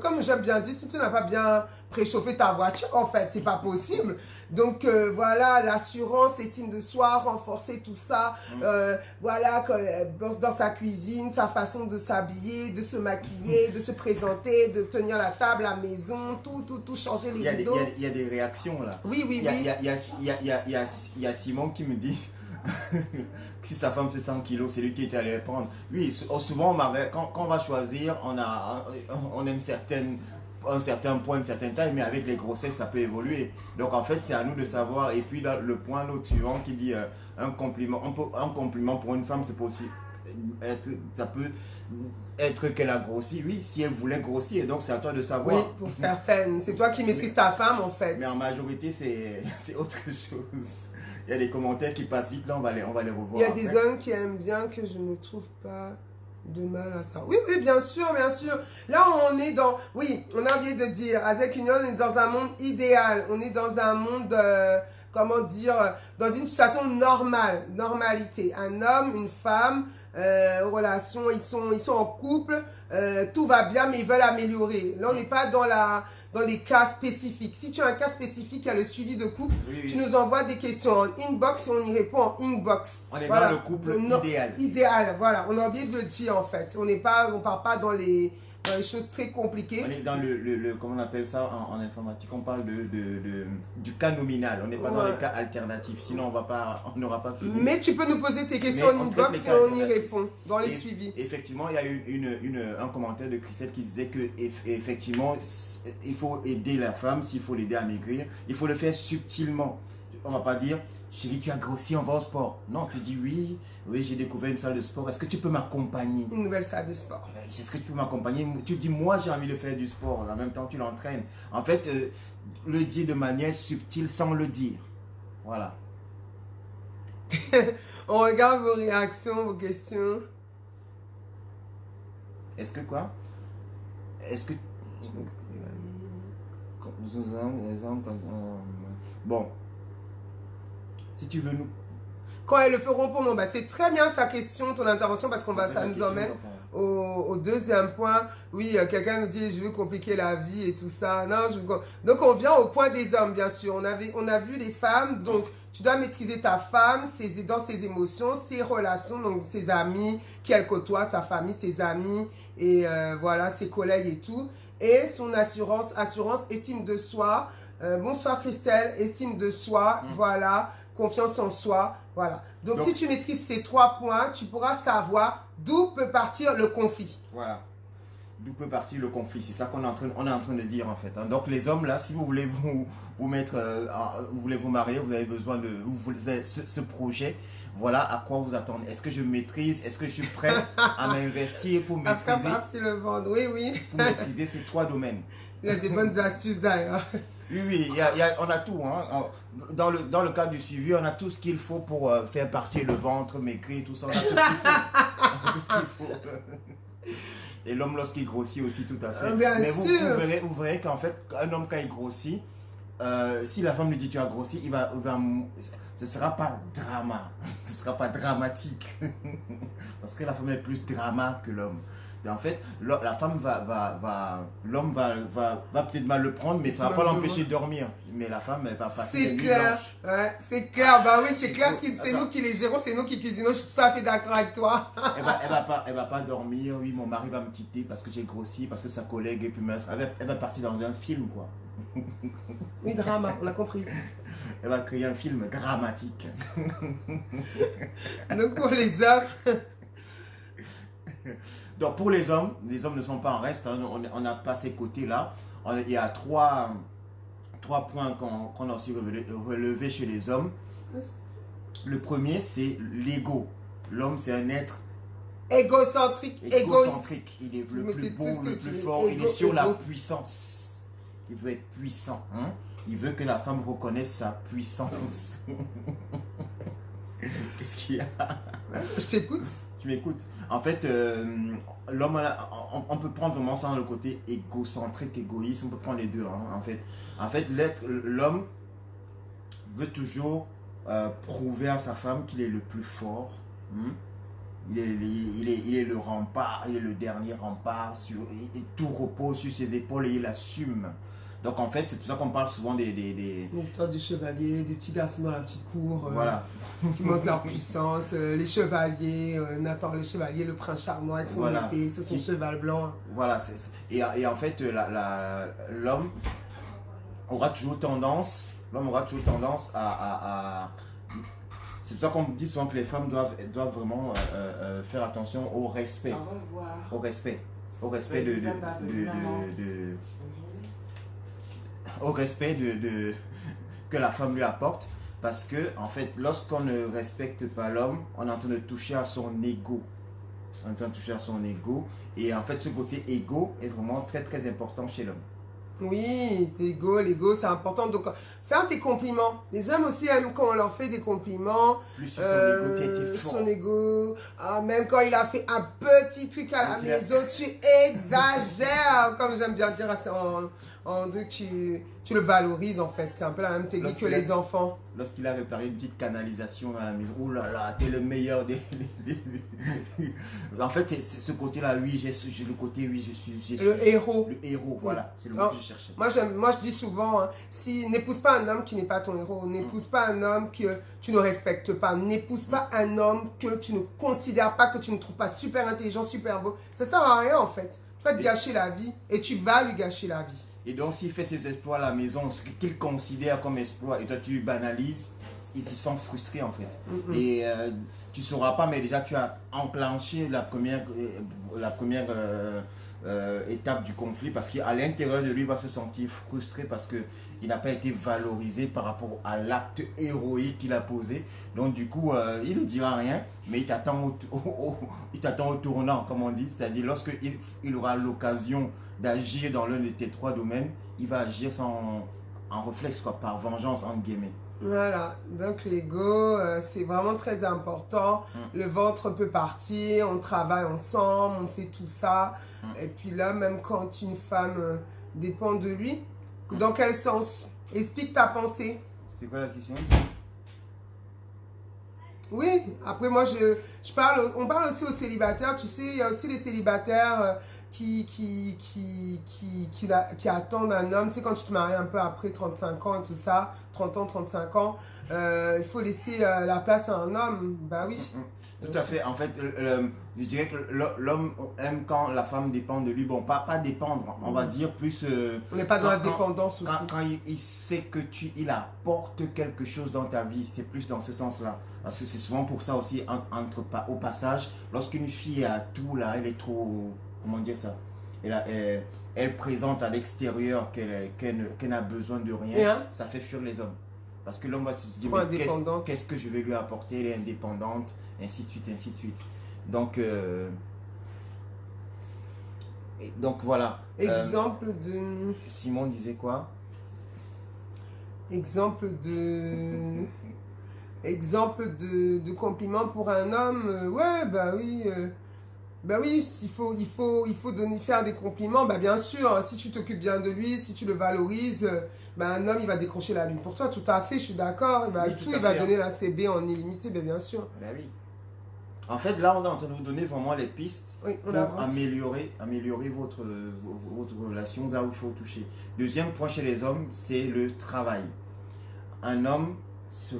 Speaker 1: comme j'aime bien dire, si tu n'as pas bien préchauffé ta voiture, en fait, c'est pas possible. Donc voilà, l'assurance, l'estime de soi, renforcer tout ça. Voilà, dans sa cuisine, sa façon de s'habiller, de se maquiller, de se présenter, de tenir la table, la maison, tout changer les rideaux.
Speaker 2: Il y a des réactions là.
Speaker 1: Oui.
Speaker 2: Il y a Simon qui me dit que si sa femme fait 100 kilos, c'est lui qui est allé les prendre. Oui, souvent, quand on va choisir, on a un certain poids, une certaine taille, mais avec les grossesses, ça peut évoluer. Donc en fait, c'est à nous de savoir. Et puis là, le point l'autre suivant qui dit un compliment pour une femme, c'est possible. Ça peut être qu'elle a grossi, oui, si elle voulait grossir, et donc c'est à toi de savoir.
Speaker 1: Oui, pour certaines. C'est toi qui maîtrises ta femme en fait.
Speaker 2: Mais en majorité, c'est autre chose. Il y a des commentaires qui passent vite, là on va les revoir.
Speaker 1: Il y a
Speaker 2: après.
Speaker 1: des hommes qui aiment bien que je ne trouve pas de mal à ça. Oui, bien sûr, bien sûr. Là, on est dans... Oui, on a oublié de dire, Azek Union, on est dans un monde idéal. On est dans un monde, comment dire, dans une situation normale, normalité. Un homme, une femme, relation, ils sont en couple, tout va bien, mais ils veulent améliorer. Là, on n'est pas dans les cas spécifiques. Si tu as un cas spécifique, il y a le suivi de couple, tu nous envoies des questions en inbox et on y répond en inbox.
Speaker 2: On est dans le couple idéal.
Speaker 1: Idéal, voilà. On a oublié de le dire en fait. On part pas dans les choses très compliquées.
Speaker 2: On est dans comment on appelle ça en informatique, on parle du cas nominal. On n'est pas dans les cas alternatifs, sinon on n'aura pas fini.
Speaker 1: Mais tu peux nous poser tes questions en inbox et on y répond dans les suivis.
Speaker 2: Effectivement, il y a eu un commentaire de Christelle qui disait que effectivement, il faut aider la femme, s'il faut l'aider à maigrir, il faut le faire subtilement. On va pas dire, chérie, tu as grossi, on va au sport. Non, tu dis oui, j'ai découvert une salle de sport. Est-ce que tu peux m'accompagner?
Speaker 1: Une nouvelle salle de sport.
Speaker 2: Est-ce que tu peux m'accompagner? Tu dis, moi, j'ai envie de faire du sport. En même temps, tu l'entraînes. En fait, le dire de manière subtile sans le dire. Voilà.
Speaker 1: On regarde vos réactions, vos questions.
Speaker 2: Est-ce que quoi? Est-ce que... Bon. Si tu veux nous...
Speaker 1: Quand elles le feront pour nous, bah, c'est très bien ta question, ton intervention, parce qu'on ça nous emmène au deuxième point. Oui, quelqu'un nous dit, je veux compliquer la vie et tout ça. Non, donc, on vient au point des hommes, bien sûr. On a vu les femmes, donc tu dois maîtriser ta femme dans ses émotions, ses relations, donc ses amis qu'elle côtoie, sa famille, ses amis, et voilà, ses collègues et tout. Et son assurance, estime de soi. Bonsoir Christelle, estime de soi, voilà, confiance en soi, voilà. Donc si tu maîtrises ces 3 points, tu pourras savoir d'où peut partir le conflit.
Speaker 2: Voilà. D'où peut partir le conflit, c'est ça qu'on est en train de dire en fait. Hein. Donc les hommes là, si vous voulez vous mettre, vous voulez vous marier, vous avez besoin de vous avez ce projet. Voilà à quoi vous attendez. Est-ce que je maîtrise? Est-ce que je suis prêt à m'investir pour maîtriser?
Speaker 1: Le ventre, oui.
Speaker 2: Pour maîtriser ces 3 domaines.
Speaker 1: Il y a des bonnes astuces d'ailleurs.
Speaker 2: Oui, on a tout. Hein. Dans le cadre du suivi, on a tout ce qu'il faut pour faire partir le ventre, maigrir, tout ça. On a tout ce qu'il faut. On a tout ce qu'il faut. Et l'homme, lorsqu'il grossit aussi, tout à fait.
Speaker 1: Mais
Speaker 2: vous verrez qu'en fait, un homme, quand il grossit, si la femme lui dit tu as grossi, ce ne sera pas drama. Ce ne sera pas dramatique. Parce que la femme est plus drama que l'homme. Et en fait, la femme l'homme va peut-être mal le prendre, mais ça ne va pas l'empêcher de dormir. Mais la femme, elle va passer des nuits blanches.
Speaker 1: Ouais, c'est clair. Bah oui, c'est clair. C'est nous qui les gérons, c'est nous qui cuisinons. Je suis tout à fait d'accord avec toi.
Speaker 2: Elle va pas dormir. Oui, mon mari va me quitter parce que j'ai grossi, parce que sa collègue est plus mince. Elle va partir dans un film, quoi.
Speaker 1: Oui, drama, on a compris.
Speaker 2: Elle va créer un film dramatique.
Speaker 1: Donc pour les hommes...
Speaker 2: Donc pour les hommes ne sont pas en reste, hein. On n'a pas ces côtés-là. Il y a trois points qu'on a aussi relevés chez les hommes. Le premier, c'est l'ego. L'homme, c'est un être
Speaker 1: égocentrique.
Speaker 2: Il est le plus beau, le plus fort. Il est sur la puissance. Il veut être puissant. Hein? Il veut que la femme reconnaisse sa puissance. Qu'est-ce qu'il y a?
Speaker 1: Je t'écoute.
Speaker 2: Tu m'écoutes. En fait, l'homme, on peut prendre vraiment ça dans le côté égocentrique, égoïste. On peut prendre les deux. Hein, en fait, l'homme veut toujours prouver à sa femme qu'il est le plus fort. Hein? Il est le rempart, il est le dernier rempart. Tout repose sur ses épaules et il assume. Donc en fait, c'est pour ça qu'on parle souvent des...
Speaker 1: L'histoire du chevalier, des petits garçons dans la petite cour
Speaker 2: Voilà.
Speaker 1: qui montrent leur puissance, les chevaliers, Nathan le chevalier, le prince charmant avec son
Speaker 2: Voilà.
Speaker 1: épée, c'est son cheval blanc.
Speaker 2: Voilà, et en fait, l'homme aura toujours tendance, à... C'est pour ça qu'on dit souvent que les femmes doivent vraiment faire attention au respect.
Speaker 1: Au revoir.
Speaker 2: Au respect que la femme lui apporte, parce que en fait, lorsqu'on ne respecte pas l'homme, on est en train de toucher à son ego. On est en train de toucher à son ego, et en fait, ce côté ego est vraiment très très important chez l'homme.
Speaker 1: Oui, l'ego, c'est important. Donc, faire tes compliments. Les hommes aussi aiment quand on leur fait des compliments.
Speaker 2: Plus sur son ego qui a été fort.
Speaker 1: Son ego. Ah, même quand il a fait un petit truc à la maison, tu exagères. Comme j'aime bien dire en truc, tu le valorises en fait. C'est un peu la même technique que les enfants.
Speaker 2: Lorsqu'il a réparé une petite canalisation dans la maison, oh là là, t'es le meilleur En fait, c'est ce côté-là, oui, j'ai le côté, oui, je suis
Speaker 1: le héros.
Speaker 2: Le héros, voilà, c'est le mot que je cherchais.
Speaker 1: Moi, je dis souvent, hein, n'épouse pas un homme qui n'est pas ton héros, n'épouse pas un homme que tu ne respectes pas, n'épouse pas un homme que tu ne considères pas, que tu ne trouves pas super intelligent, super beau. Ça sert à rien en fait. Tu vas te gâcher la vie et tu vas lui gâcher la vie.
Speaker 2: Et donc, s'il fait ses exploits à la maison, ce qu'il considère comme exploit, et toi tu banalises, il se sent frustré en fait. Et tu ne sauras pas, mais déjà tu as enclenché la première étape du conflit, parce qu'à l'intérieur de lui, il va se sentir frustré parce qu'il n'a pas été valorisé par rapport à l'acte héroïque qu'il a posé. Donc du coup, il ne dira rien, mais il t'attend au tournant, comme on dit. C'est-à-dire, lorsqu'il aura l'occasion d'agir dans l'un de tes trois domaines, il va agir en réflexe, quoi, par vengeance, entre guillemets.
Speaker 1: Voilà, donc l'ego, c'est vraiment très important. Le ventre peut partir, on travaille ensemble, on fait tout ça. Et puis là, même quand une femme dépend de lui, dans quel sens? Explique ta pensée.
Speaker 2: C'est quoi la question?
Speaker 1: Oui, après moi, on parle aussi aux célibataires. Tu sais, il y a aussi les célibataires qui attendent un homme. Tu sais, quand tu te maries un peu après 35 ans et tout ça, 30 ans, 35 ans, il faut laisser la place à un homme. Bah oui.
Speaker 2: Tout à fait. En fait, je dirais que l'homme aime quand la femme dépend de lui. Bon, pas dépendre, on va dire plus...
Speaker 1: on n'est pas dans la dépendance aussi.
Speaker 2: Quand il sait que il apporte quelque chose dans ta vie, c'est plus dans ce sens-là. Parce que c'est souvent pour ça aussi, au passage, lorsqu'une fille a tout là, elle est trop... Comment dire ça? Elle présente à l'extérieur qu'elle n'a besoin de rien. Ça fait fuir les hommes. Parce que l'homme va se dire, mais qu'est-ce que je vais lui apporter? Elle est indépendante, ainsi de suite, ainsi de suite. Donc voilà.
Speaker 1: Exemple de...
Speaker 2: Simon disait quoi?
Speaker 1: Exemple de compliment pour un homme. Ouais, bah oui. Ben oui, il faut faire des compliments. Ben bien sûr, si tu t'occupes bien de lui, si tu le valorises, ben un homme, il va décrocher la lune pour toi. Tout à fait, je suis d'accord. Il va donner la CB en illimité, bien sûr.
Speaker 2: Ben oui. En fait, là, on est en train de vous donner vraiment les pistes pour améliorer votre relation là où il faut toucher. Deuxième point chez les hommes, c'est le travail. Un homme se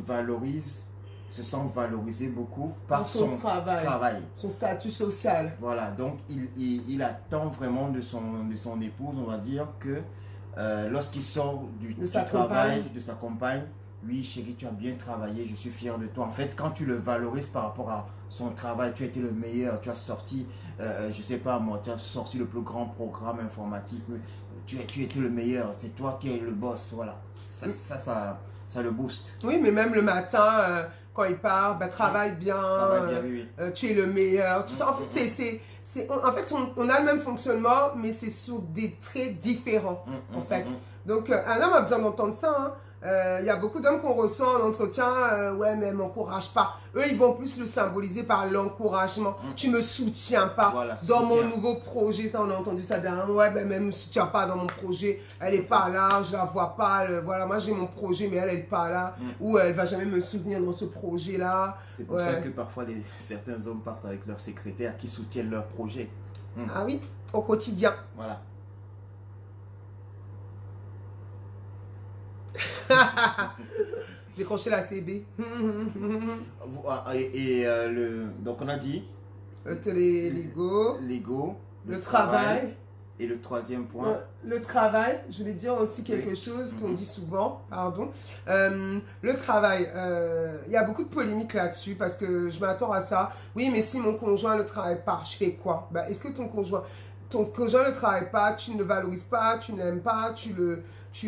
Speaker 2: sent valorisé beaucoup par son travail.
Speaker 1: Son statut social.
Speaker 2: Voilà, donc il attend vraiment de son épouse, on va dire, que lorsqu'il sort du travail de sa compagne, oui chérie, tu as bien travaillé, je suis fier de toi. En fait, quand tu le valorises par rapport à son travail, tu as été le meilleur, tu as sorti, je sais pas moi, tu as sorti le plus grand programme informatique, tu as été le meilleur, c'est toi qui es le boss, voilà. Ça le booste.
Speaker 1: Oui, mais même le matin, quand il part, travaille bien,
Speaker 2: oui.
Speaker 1: Tu es le meilleur, tout ça. En fait, on a le même fonctionnement, mais c'est sur des traits différents, en fait. Donc, un homme a besoin d'entendre ça, hein. Il y a beaucoup d'hommes qu'on ressent en entretien, ouais, mais elle ne m'encourage pas. Eux, ils vont plus le symboliser par l'encouragement. Tu ne me soutiens pas dans mon nouveau projet. Ça, on a entendu ça dernièrement. Ouais, ben, elle ne me soutient pas dans mon projet. Elle n'est pas là, je ne la vois pas. Voilà, moi, j'ai mon projet, mais elle n'est pas là. Ou elle ne va jamais me soutenir dans ce projet-là.
Speaker 2: C'est pour ça que parfois, certains hommes partent avec leurs secrétaires qui soutiennent leur projet.
Speaker 1: Ah oui, au quotidien.
Speaker 2: Voilà.
Speaker 1: Décrocher la CB.
Speaker 2: Donc on a dit
Speaker 1: l'ego, le travail.
Speaker 2: Et le troisième point.
Speaker 1: Le travail, je voulais dire aussi quelque chose qu'on dit souvent, pardon. Le travail, il y a beaucoup de polémiques là-dessus parce que je m'attends à ça. Oui, mais si mon conjoint ne travaille pas, je fais quoi? Est-ce que ton conjoint ne travaille pas, tu ne le valorises pas, tu ne l'aimes pas, tu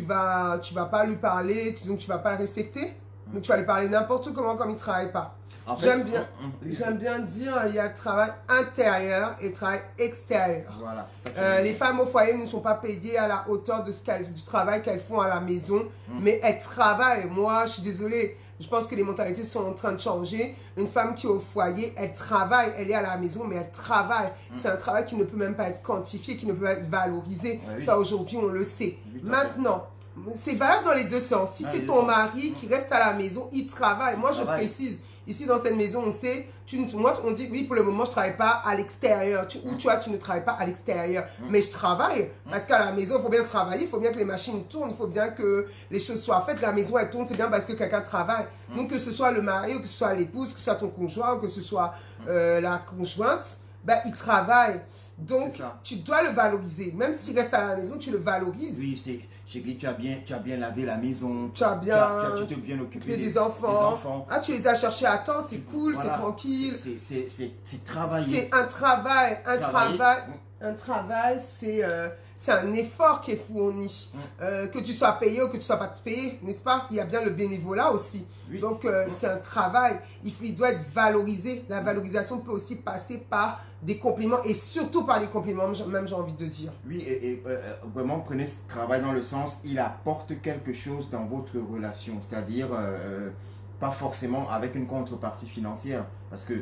Speaker 1: vas pas lui parler, donc tu vas pas le respecter? Donc tu vas lui parler n'importe comment comme il ne travaille pas. J'aime bien dire il y a le travail intérieur et le travail extérieur.
Speaker 2: Voilà, c'est ça
Speaker 1: les femmes au foyer ne sont pas payées à la hauteur du travail qu'elles font à la maison, mais elles travaillent. Moi, je suis désolée, je pense que les mentalités sont en train de changer. Une femme qui est au foyer, elle travaille, elle est à la maison, mais elle travaille. C'est un travail qui ne peut même pas être quantifié, qui ne peut pas être valorisé. Ouais, ça, aujourd'hui, on le sait. Maintenant, c'est valable dans les deux sens. Si c'est ton mari qui reste à la maison, il travaille. Moi, je précise, ici dans cette maison, on sait, moi, on dit oui, pour le moment, je ne travaille pas à l'extérieur. Tu ne travailles pas à l'extérieur. Mais je travaille parce qu'à la maison, il faut bien travailler, il faut bien que les machines tournent, il faut bien que les choses soient faites. La maison, elle tourne, c'est bien parce que quelqu'un travaille. Donc, que ce soit le mari, ou que ce soit l'épouse, que ce soit ton conjoint, ou que ce soit la conjointe, il travaille. Donc, tu dois le valoriser. Même s'il reste à la maison, tu le valorises.
Speaker 2: Oui, chérie, tu as bien lavé la maison.
Speaker 1: Tu
Speaker 2: t'es bien occupé
Speaker 1: des enfants. Ah, tu les as cherchés à temps, c'est cool,
Speaker 2: voilà,
Speaker 1: c'est tranquille.
Speaker 2: C'est travailler.
Speaker 1: C'est un travail. Un travail, c'est un effort qui est fourni. Que tu sois payé ou que tu ne sois pas payé, n'est-ce pas? Il y a bien le bénévolat aussi. Oui. Donc, c'est un travail. Il doit être valorisé. La valorisation peut aussi passer par des compliments et surtout par les compliments, même j'ai envie de dire.
Speaker 2: Oui, et vraiment, prenez ce travail dans le sens, il apporte quelque chose dans votre relation. C'est-à-dire, pas forcément avec une contrepartie financière. Parce que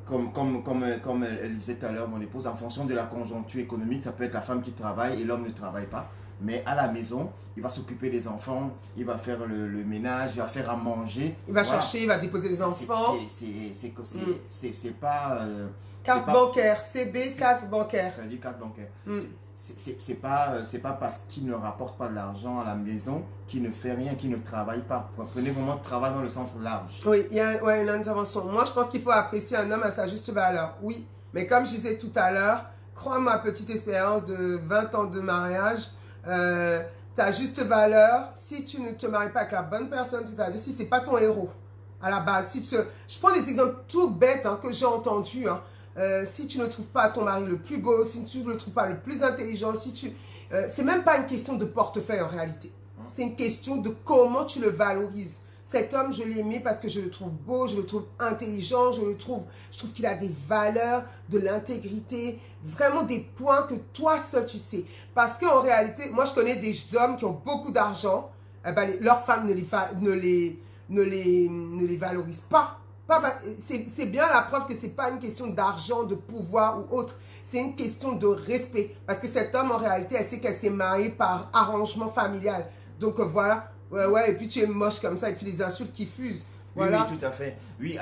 Speaker 2: comme elle disait tout à l'heure, mon épouse, en fonction de la conjoncture économique, ça peut être la femme qui travaille et l'homme ne travaille pas. Mais à la maison, il va s'occuper des enfants, il va faire le ménage, il va faire à manger.
Speaker 1: Il va chercher, il va déposer les enfants.
Speaker 2: C'est pas...
Speaker 1: carte bancaire, CB, carte bancaire.
Speaker 2: Ça veut dire carte bancaire. C'est pas parce qu'il ne rapporte pas de l'argent à la maison qu'il ne fait rien, qu'il ne travaille pas. Prenez vraiment le travail dans le sens large.
Speaker 1: Oui, il y a une intervention. Moi, je pense qu'il faut apprécier un homme à sa juste valeur. Oui, mais comme je disais tout à l'heure, crois-moi, petite expérience de 20 ans de mariage, ta juste valeur, si tu ne te maries pas avec la bonne personne, c'est-à-dire si ce n'est pas ton héros à la base. Je prends des exemples tout bêtes que j'ai entendus. Si tu ne trouves pas ton mari le plus beau, si tu ne le trouves pas le plus intelligent, c'est même pas une question de portefeuille en réalité. C'est une question de comment tu le valorises. Cet homme, je l'ai aimé parce que je le trouve beau, je le trouve intelligent, je trouve qu'il a des valeurs, de l'intégrité, vraiment des points que toi seul tu sais. Parce qu'en réalité, moi je connais des hommes qui ont beaucoup d'argent, leurs femmes ne les valorisent pas. C'est bien la preuve que ce n'est pas une question d'argent, de pouvoir ou autre. C'est une question de respect. Parce que cet homme, en réalité, elle sait qu'elle s'est mariée par arrangement familial. Donc voilà. Ouais, et puis tu es moche comme ça, et puis les insultes qui fusent. Voilà.
Speaker 2: Oui, tout à fait. Oui,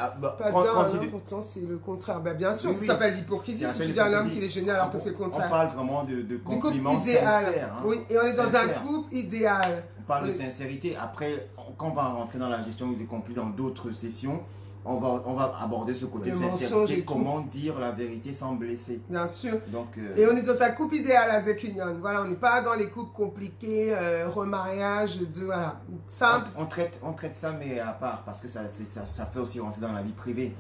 Speaker 1: pourtant c'est le contraire. Bien sûr, ça s'appelle l'hypocrisie si tu dis à l'homme qu'il est génial alors que c'est le contraire.
Speaker 2: On parle vraiment de compliments sincères.
Speaker 1: Oui, et on est dans un couple idéal.
Speaker 2: On parle de sincérité. Après, quand on va rentrer dans la gestion des conflits dans d'autres sessions, on va aborder ce côté sincérité, comment dire la vérité sans blesser.
Speaker 1: Bien sûr.
Speaker 2: Donc,
Speaker 1: et on est dans un couple idéal à Zekunion. Voilà, on n'est pas dans les couples compliqués, remariage, voilà. Simple.
Speaker 2: On traite ça, mais à part, parce que ça fait aussi rentrer dans la vie privée.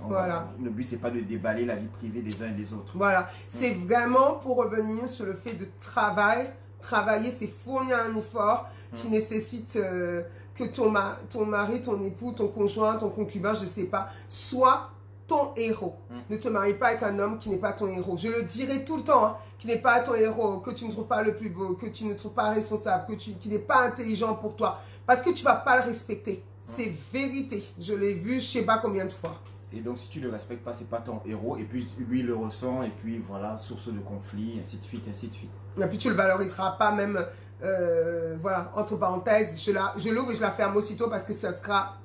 Speaker 2: Le but, c'est pas de déballer la vie privée des uns et des autres.
Speaker 1: Voilà. C'est vraiment pour revenir sur le fait de travailler, c'est fournir un effort qui nécessite... que ton mari, ton époux, ton conjoint, ton concubin, je ne sais pas, soit ton héros. Ne te marie pas avec un homme qui n'est pas ton héros. Je le dirai tout le temps, qui n'est pas ton héros, que tu ne trouves pas le plus beau, que tu ne trouves pas responsable, qui n'est pas intelligent pour toi. Parce que tu ne vas pas le respecter. C'est vérité. Je l'ai vu, je ne sais pas combien de fois.
Speaker 2: Et donc, si tu ne le respectes pas, ce n'est pas ton héros. Et puis, lui, il le ressent. Et puis, voilà, source de conflit, ainsi de suite, ainsi de suite.
Speaker 1: Et puis, tu ne le valoriseras pas même... voilà, entre parenthèses, je l'ouvre et je la ferme aussitôt parce que ce sera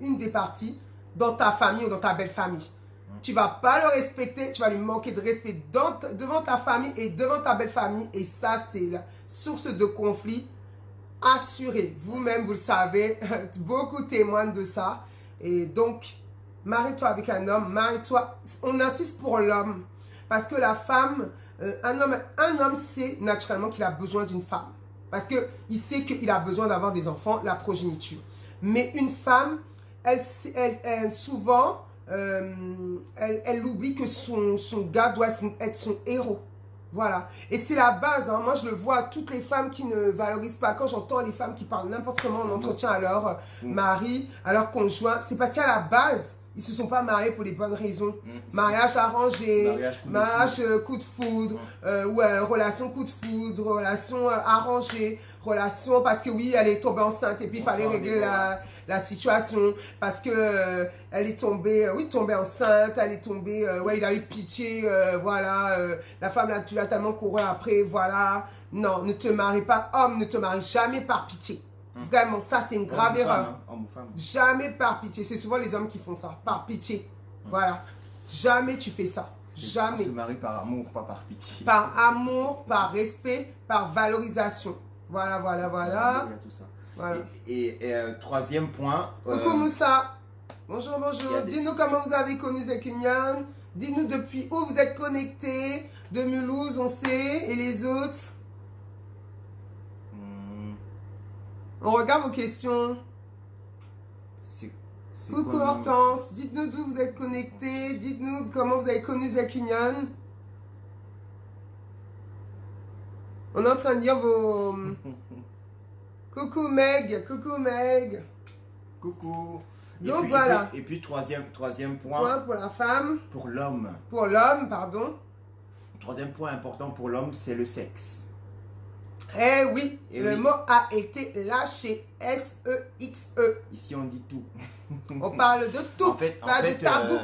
Speaker 1: une des parties dans ta famille ou dans ta belle famille. Tu ne vas pas le respecter, tu vas lui manquer de respect devant ta famille et devant ta belle famille. Et ça, c'est la source de conflit assurée. Vous-même, vous le savez, beaucoup témoignent de ça. Et donc, marie-toi avec un homme, marie-toi. On insiste pour l'homme. Parce que la femme, un homme sait naturellement qu'il a besoin d'une femme. Parce qu'il sait qu'il a besoin d'avoir des enfants, la progéniture. Mais une femme, souvent, elle oublie que son gars doit être son héros. Voilà. Et c'est la base. Hein. Moi, je le vois, toutes les femmes qui ne valorisent pas. Quand j'entends les femmes qui parlent n'importe comment en entretien à leur mari, à leur conjoint, c'est parce qu'à la base, ils ne se sont pas mariés pour les bonnes raisons. Mariage arrangé, mariage coup de foudre, relation coup de foudre, relation arrangée, relation parce que oui, elle est tombée enceinte et puis il fallait régler la situation parce que elle est tombée, tombée enceinte, elle est tombée, il a eu pitié, voilà, la femme là, tu l'as tellement couru après, voilà. Non, ne te marie pas, homme, ne te marie jamais par pitié. Vraiment, ça c'est une grave erreur. Jamais par pitié. C'est souvent les hommes qui font ça, par pitié. Voilà. Jamais tu fais ça. Jamais.
Speaker 2: On se marie par amour, pas par pitié.
Speaker 1: Par amour, par respect, par valorisation. Voilà.
Speaker 2: Il y a tout ça.
Speaker 1: Voilà.
Speaker 2: Et troisième point.
Speaker 1: Coucou Moussa. Bonjour. Dis-nous comment vous avez connu Zekunion. Dis-nous depuis où vous êtes connectés. De Mulhouse, on sait. Et les autres. On regarde vos questions. Coucou Hortense, dites-nous d'où vous êtes connectés, dites-nous comment vous avez connu Zekunion. On est en train de dire vos... Coucou Meg.
Speaker 2: Coucou.
Speaker 1: Donc voilà.
Speaker 2: Et puis troisième point.
Speaker 1: Point pour la femme.
Speaker 2: Pour l'homme.
Speaker 1: Pour l'homme, pardon.
Speaker 2: Troisième point important pour l'homme, c'est le sexe.
Speaker 1: Eh oui, le mot a été lâché. S-E-X-E.
Speaker 2: Ici, on dit tout.
Speaker 1: On parle de tout,
Speaker 2: pas de
Speaker 1: tabou.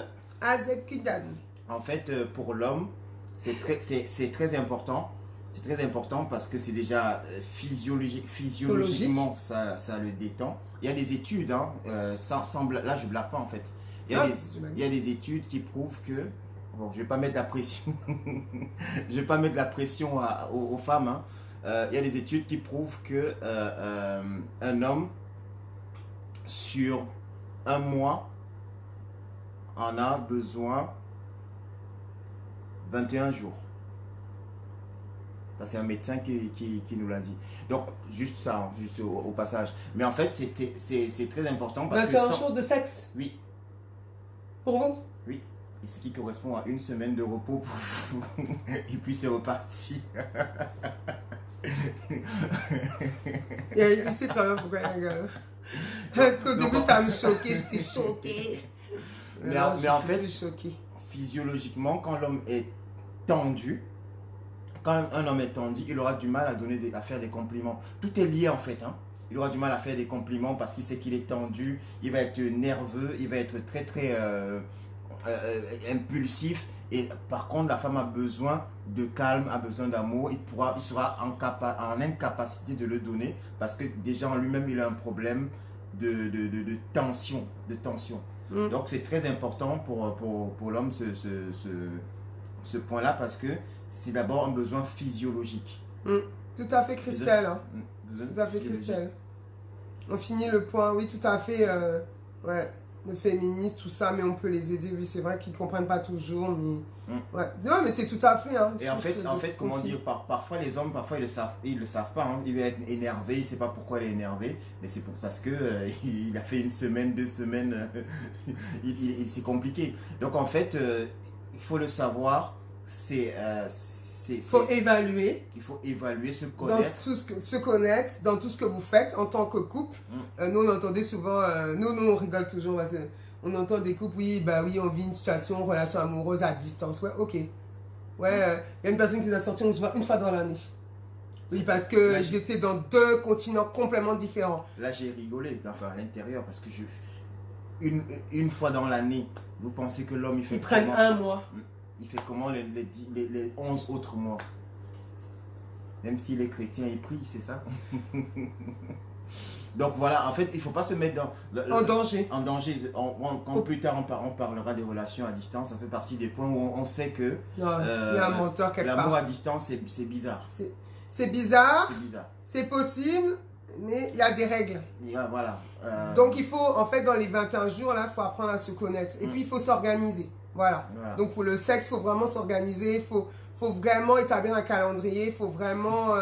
Speaker 1: Zekunion.
Speaker 2: En fait, pour l'homme, c'est très important. C'est très important parce que c'est déjà physiologiquement, ça le détend. Il y a des études, hein, là je ne blague pas en fait. Il y a des études qui prouvent que, bon, je ne vais pas mettre la pression, je vais pas mettre la pression aux femmes, hein. Il y a des études qui prouvent que un homme sur un mois en a besoin 21 jours. Ça, c'est un médecin qui nous l'a dit. Donc, juste ça, hein, juste au passage. Mais en fait, c'est très important parce
Speaker 1: 21 jours de sexe.
Speaker 2: Oui.
Speaker 1: Pour vous?
Speaker 2: Oui. Et ce qui correspond à une semaine de repos pour vous. Et puis, c'est reparti.
Speaker 1: Il sait très bien pourquoi il rigole. Parce qu'au début, ça me choquait. J'étais choquée.
Speaker 2: Mais en fait,
Speaker 1: choquée.
Speaker 2: Physiologiquement, quand l'homme est tendu, quand un homme est tendu, il aura du mal à faire des compliments. Tout est lié en fait. Hein. Il aura du mal à faire des compliments parce qu'il sait qu'il est tendu, il va être nerveux, il va être très impulsif. Et par contre, la femme a besoin de calme, a besoin d'amour. Il sera en incapacité de le donner parce que déjà en lui-même, il a un problème de tension. Donc, c'est très important pour l'homme ce point-là parce que c'est d'abord un besoin physiologique.
Speaker 1: Tout à fait, Christelle. Hein. Tout à fait, Christelle. On finit le point, oui, tout à fait. Le féminisme, tout ça, mais on peut les aider. Oui, c'est vrai qu'ils ne comprennent pas toujours, mais... Ouais. Non, mais c'est tout à fait. Hein,
Speaker 2: et en fait, comment dire, parfois les hommes, parfois ils le savent pas. Hein. Il va être énervé, il ne sait pas pourquoi il est énervé, mais c'est parce que il a fait une semaine, 2 semaines, c'est compliqué. Donc en fait, il faut le savoir, il
Speaker 1: faut évaluer.
Speaker 2: Il faut évaluer, se connaître.
Speaker 1: Se connaître dans tout ce que vous faites en tant que couple. Nous, on entendait souvent, nous, on rigole toujours. On entend des couples, oui, on vit une situation, relation amoureuse à distance. Ouais, ok. Ouais, il y a une personne qui nous a sorti, on se voit une fois dans l'année. Oui, parce qu'ils étaient dans 2 continents complètement différents.
Speaker 2: Là, j'ai rigolé, enfin, à l'intérieur, parce que une fois dans l'année, vous pensez que l'homme, il fait
Speaker 1: prennent un mois.
Speaker 2: Il fait comment les 11 autres mois? Même s'il est chrétien, il prie, c'est ça? Donc voilà, en fait, il ne faut pas se mettre
Speaker 1: en danger.
Speaker 2: En danger. Quand plus tard on parlera des relations à distance, ça fait partie des points où on sait que
Speaker 1: il y a un menteur quelque part.
Speaker 2: L'amour à distance, c'est bizarre.
Speaker 1: C'est bizarre.
Speaker 2: C'est bizarre.
Speaker 1: C'est possible, Mais il y a des règles.
Speaker 2: Voilà.
Speaker 1: Donc il faut, en fait, dans les 21 jours, là, il faut apprendre à se connaître. Et puis il faut s'organiser. Voilà. Donc pour le sexe, il faut vraiment s'organiser. Faut vraiment établir un calendrier. Il faut vraiment...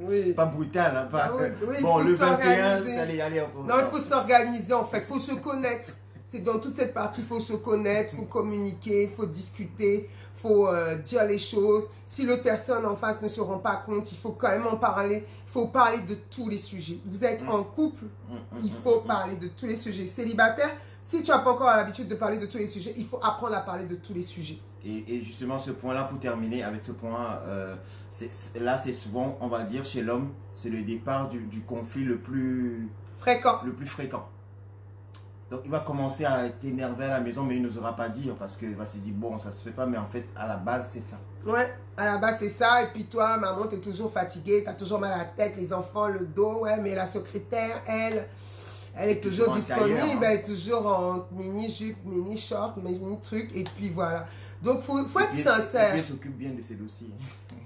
Speaker 1: oui.
Speaker 2: Pas brutal, hein, pas...
Speaker 1: Oui,
Speaker 2: bon, le 21,
Speaker 1: allez, non, il faut s'organiser, en fait. Il faut se connaître. C'est dans toute cette partie, il faut se connaître, il faut communiquer, il faut discuter, il faut dire les choses. Si l'autre personne en face ne se rend pas compte, il faut quand même en parler. Il faut parler de tous les sujets. Vous êtes en couple, il faut parler de tous les sujets. Célibataire, si tu n'as pas encore l'habitude de parler de tous les sujets, il faut apprendre à parler de tous les sujets.
Speaker 2: Et justement, ce point-là, pour terminer avec ce point, là, c'est souvent, on va dire, chez l'homme, c'est le départ du conflit le plus
Speaker 1: fréquent.
Speaker 2: Donc, il va commencer à t'énerver à la maison, mais il n'osera pas dire parce qu'il va se dire, bon, ça se fait pas, mais en fait, à la base, c'est ça.
Speaker 1: Ouais, à la base, c'est ça. Et puis toi, maman, tu es toujours fatiguée, tu as toujours mal à la tête, les enfants, le dos. Ouais, mais la secrétaire, elle est toujours disponible. Tailleur, hein. Elle est toujours en mini-jupe, mini-short, mini-truc. Et puis voilà. Donc, il faut être sincère.
Speaker 2: Et puis, elle s'occupe bien de ses dossiers.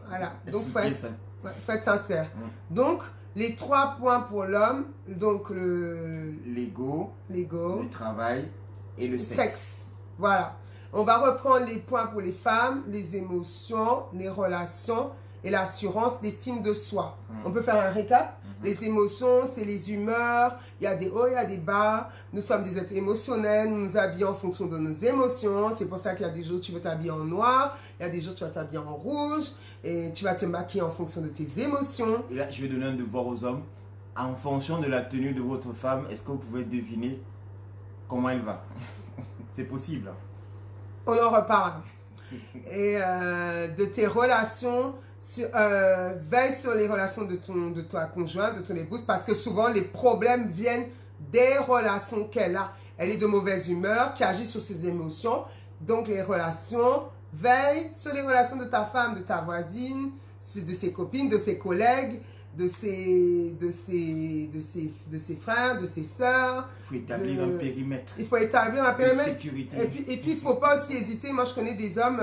Speaker 1: Voilà. Donc, il faut être sincère. Donc, les 3 points pour l'homme, donc
Speaker 2: l'ego, le travail et le sexe.
Speaker 1: Voilà. On va reprendre les points pour les femmes, les émotions, les relations et l'assurance, l'estime de soi. On peut faire un récap. Les émotions, c'est les humeurs. Il y a des hauts, il y a des bas. Nous sommes des êtres émotionnels. Nous nous habillons en fonction de nos émotions. C'est pour ça qu'il y a des jours où tu veux t'habiller en noir. Il y a des jours où tu vas t'habiller en rouge. Et tu vas te maquiller en fonction de tes émotions.
Speaker 2: Et là, je vais donner un devoir aux hommes. En fonction de la tenue de votre femme, est-ce que vous pouvez deviner comment elle va? C'est possible.
Speaker 1: On en reparle. Et de tes relations... veille sur les relations de ta conjointe, de ton épouse, parce que souvent les problèmes viennent des relations qu'elle a. Elle est de mauvaise humeur, qui agit sur ses émotions. Donc les relations, veille sur les relations de ta femme, de ta voisine, de ses copines, de ses collègues, de ses frères, de ses sœurs.
Speaker 2: Il faut établir un périmètre.
Speaker 1: Il faut établir un périmètre.
Speaker 2: De sécurité.
Speaker 1: Et puis il ne faut pas aussi hésiter. Moi, je connais des hommes...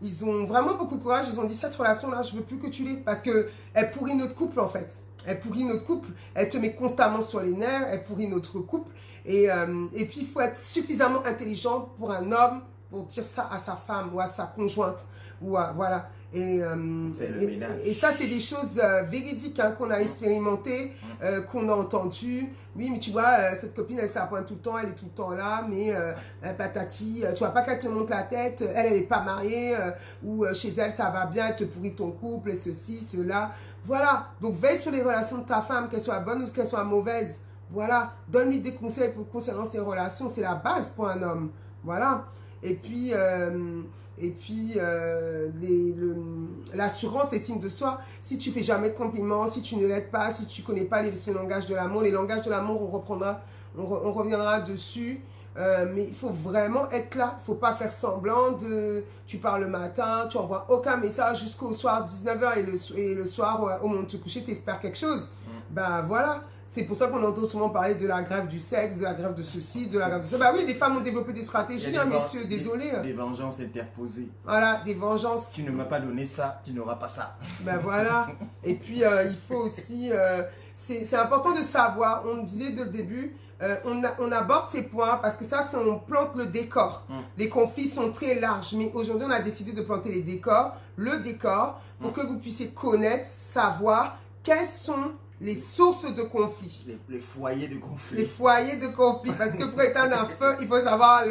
Speaker 1: ils ont vraiment beaucoup de courage. Ils ont dit, cette relation-là, je ne veux plus que tu l'aies. Parce qu'elle pourrit notre couple, en fait. Elle pourrit notre couple. Elle te met constamment sur les nerfs. Elle pourrit notre couple. Et puis, il faut être suffisamment intelligent pour un homme pour dire ça à sa femme ou à sa conjointe. Voilà. Et ça, c'est des choses véridiques hein, qu'on a expérimentées, qu'on a entendues. Oui, mais tu vois, cette copine, elle se la pointe tout le temps, elle est tout le temps là, mais patati, tu vois pas qu'elle te monte la tête, elle n'est pas mariée, ou chez elle, ça va bien, elle te pourrit ton couple, et ceci, cela. Voilà, donc veille sur les relations de ta femme, qu'elles soient bonnes ou qu'elles soient mauvaises. Voilà, donne-lui des conseils concernant ses relations, c'est la base pour un homme. Voilà, et puis... l'assurance, l'estime de soi, si tu fais jamais de compliments, si tu ne l'aides pas, si tu connais pas ce langage de l'amour, les langages de l'amour, on reviendra dessus, mais il faut vraiment être là, il faut pas faire semblant tu parles le matin, tu envoies aucun message jusqu'au soir 19h et le soir au moment de te coucher, tu espères quelque chose. Ben voilà. C'est pour ça qu'on entend souvent parler de la grève du sexe, de la grève de ceci, de la grève de ça. Bah oui, les femmes ont développé des stratégies, hein, messieurs, désolé.
Speaker 2: Des vengeances interposées.
Speaker 1: Voilà, des vengeances.
Speaker 2: Tu ne m'as pas donné ça, tu n'auras pas ça.
Speaker 1: Ben voilà. Et puis, il faut aussi... c'est important de savoir, on disait dès le début, on aborde ces points parce que ça, on plante le décor. Les conflits sont très larges, mais aujourd'hui, on a décidé de planter le décor, pour que vous puissiez connaître, savoir quels sont... les sources de conflit.
Speaker 2: Les foyers de conflit.
Speaker 1: Les foyers de conflit. Parce que pour éteindre un feu, il faut savoir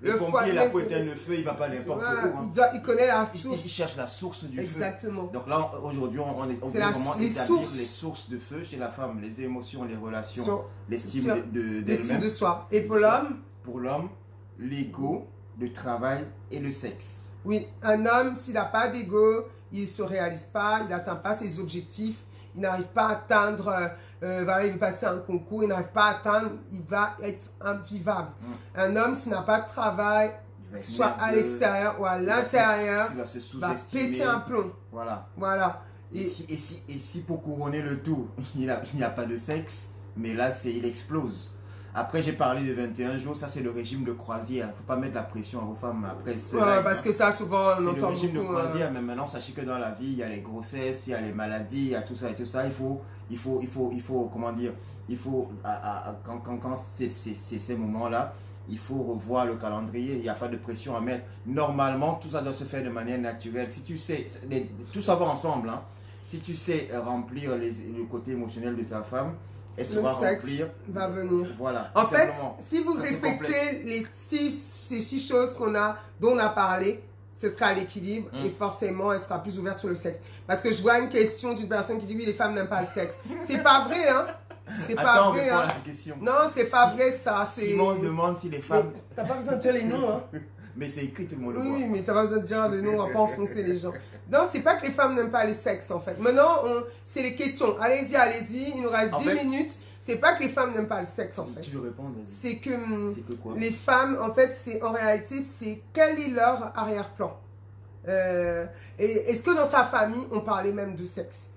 Speaker 2: le pompier, là, pour éteindre le feu, il ne va pas n'importe où. Hein.
Speaker 1: Il connaît la source.
Speaker 2: Il cherche la source du
Speaker 1: Exactement.
Speaker 2: feu. Donc là, aujourd'hui, on veut vraiment établir les sources de feu chez la femme. Les émotions, les relations, l'estime
Speaker 1: de soi. Et pour l'homme?
Speaker 2: Pour l'homme, l'ego, le travail et le sexe.
Speaker 1: Oui, un homme, s'il n'a pas d'ego, il ne se réalise pas, il n'atteint pas ses objectifs. Il n'arrive pas à atteindre, voilà, il veut passer un concours, il n'arrive pas à atteindre, il va être invivable. Un homme, s'il n'a pas de travail, soit à l'extérieur ou à l'intérieur, va péter un plomb. Voilà.
Speaker 2: Et si pour couronner le tout, il n'y a pas de sexe, mais là, il explose. Après, j'ai parlé de 21 jours, ça c'est le régime de croisière. Il ne faut pas mettre la pression à vos femmes après ce
Speaker 1: Ouais,
Speaker 2: live,
Speaker 1: parce
Speaker 2: hein.
Speaker 1: que ça, souvent, on
Speaker 2: C'est le
Speaker 1: entend
Speaker 2: régime de
Speaker 1: beaucoup.
Speaker 2: croisière, mais maintenant, sachez que dans la vie, il y a les grossesses, il y a les maladies, il y a tout ça et tout ça. Comment dire, quand c'est ces moments-là, il faut revoir le calendrier, il n'y a pas de pression à mettre. Normalement, tout ça doit se faire de manière naturelle. Si tu sais, tout ça va ensemble, hein. Si tu sais remplir le côté émotionnel de ta femme, elle
Speaker 1: Le
Speaker 2: saura
Speaker 1: sexe
Speaker 2: remplir.
Speaker 1: va venir.
Speaker 2: Voilà.
Speaker 1: En
Speaker 2: tout
Speaker 1: fait,
Speaker 2: simplement.
Speaker 1: si vous
Speaker 2: Ça se
Speaker 1: respectez
Speaker 2: complète.
Speaker 1: ces 6 choses dont on a parlé, ce sera à l'équilibre et forcément, elle sera plus ouverte sur le sexe. Parce que je vois une question d'une personne qui dit oui, les femmes n'aiment pas le sexe. C'est pas vrai, hein? C'est pas
Speaker 2: Attends,
Speaker 1: vrai,
Speaker 2: réponds à
Speaker 1: hein?
Speaker 2: la question.
Speaker 1: Non, c'est pas vrai, ça.
Speaker 2: Simon demande si les femmes.
Speaker 1: T'as pas besoin de dire les noms, hein?
Speaker 2: Mais c'est écrit, tout le monde le
Speaker 1: Oui,
Speaker 2: voit.
Speaker 1: mais t'as pas besoin de dire les noms, on va pas enfoncer les gens. Non, c'est pas que les femmes n'aiment pas le sexe, en fait. Maintenant, c'est les questions. Allez-y, allez-y. Il nous reste 10 minutes. C'est pas que les femmes n'aiment pas le sexe, en fait.
Speaker 2: Tu veux répondre?
Speaker 1: C'est que,
Speaker 2: quoi?
Speaker 1: les femmes, en fait, en réalité, c'est quel est leur arrière-plan. Est-ce que dans sa famille, on parlait même de sexe?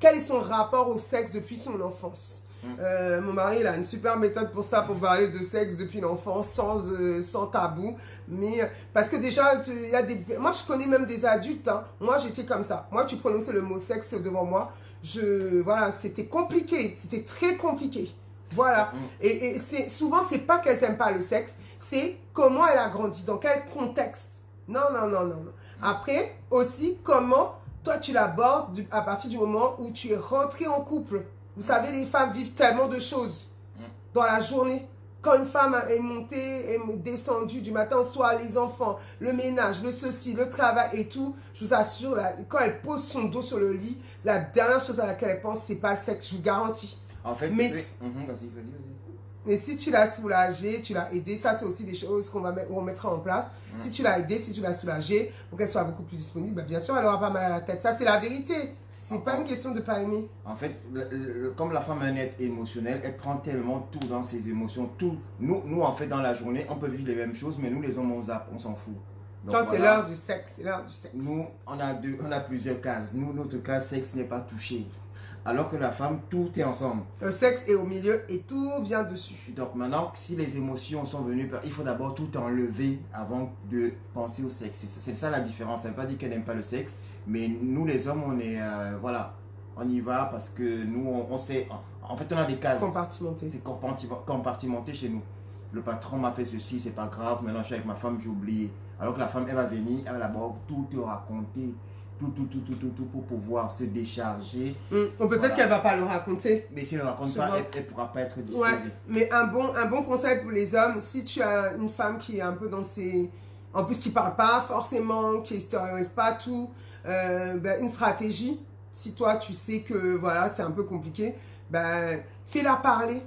Speaker 1: Quel est son rapport au sexe depuis son enfance? Mon mari, il a une super méthode pour ça, pour parler de sexe depuis l'enfance, sans tabou. Mais, parce que déjà, moi, je connais même des adultes, hein. Moi, j'étais comme ça. Moi, tu prononçais le mot sexe devant moi. Voilà, c'était compliqué. C'était très compliqué. Voilà. Et souvent, c'est pas qu'elles n'aiment pas le sexe, c'est comment elle a grandi, dans quel contexte. Non. Après, aussi, comment toi, tu l'abordes à partir du moment où tu es rentré en couple. Vous savez, les femmes vivent tellement de choses dans la journée. Quand une femme est montée, est descendue du matin au soir, les enfants, le ménage, le ceci, le travail et tout, je vous assure, quand elle pose son dos sur le lit, la dernière chose à laquelle elle pense, c'est pas le sexe, je vous garantis.
Speaker 2: En fait,
Speaker 1: mais,
Speaker 2: vas-y.
Speaker 1: Mais si tu l'as soulagée, tu l'as aidée, ça c'est aussi des choses qu'on mettra en place. Si tu l'as aidée, si tu l'as soulagée, pour qu'elle soit beaucoup plus disponible, bien sûr, elle aura pas mal à la tête. Ça, c'est la vérité. C'est pas une question de pas aimer.
Speaker 2: En fait, comme la femme est un être émotionnel, elle prend tellement tout dans ses émotions. Tout. Nous, en fait, dans la journée, on peut vivre les mêmes choses, mais nous, les hommes, on zappe, on s'en fout.
Speaker 1: Donc, c'est l'heure du sexe.
Speaker 2: Nous, on a plusieurs cases. Nous, notre case sexe n'est pas touché. Alors que la femme, tout est ensemble.
Speaker 1: Le sexe est au milieu et tout vient dessus.
Speaker 2: Donc maintenant, si les émotions sont venues, il faut d'abord tout enlever avant de penser au sexe. C'est ça la différence. Ça ne veut pas dire qu'elle n'aime pas le sexe, mais nous les hommes, on est, voilà, on y va parce que nous, on sait, en fait, on a des cases.
Speaker 1: Compartimenté.
Speaker 2: C'est compartimenté chez nous. Le patron m'a fait ceci, c'est pas grave, maintenant je suis avec ma femme, j'ai oublié. Alors que la femme, elle va venir, elle va d'abord tout te raconter. Tout pour pouvoir se décharger.
Speaker 1: Peut-être qu'elle ne va pas le raconter.
Speaker 2: Mais si elle ne raconte pas, elle ne pourra pas être disposée.
Speaker 1: Ouais, mais un bon conseil pour les hommes, si tu as une femme qui est un peu dans ses... En plus, qui ne parle pas forcément, qui n'extériorise pas tout, une stratégie, si toi tu sais que voilà, c'est un peu compliqué, fais-la parler.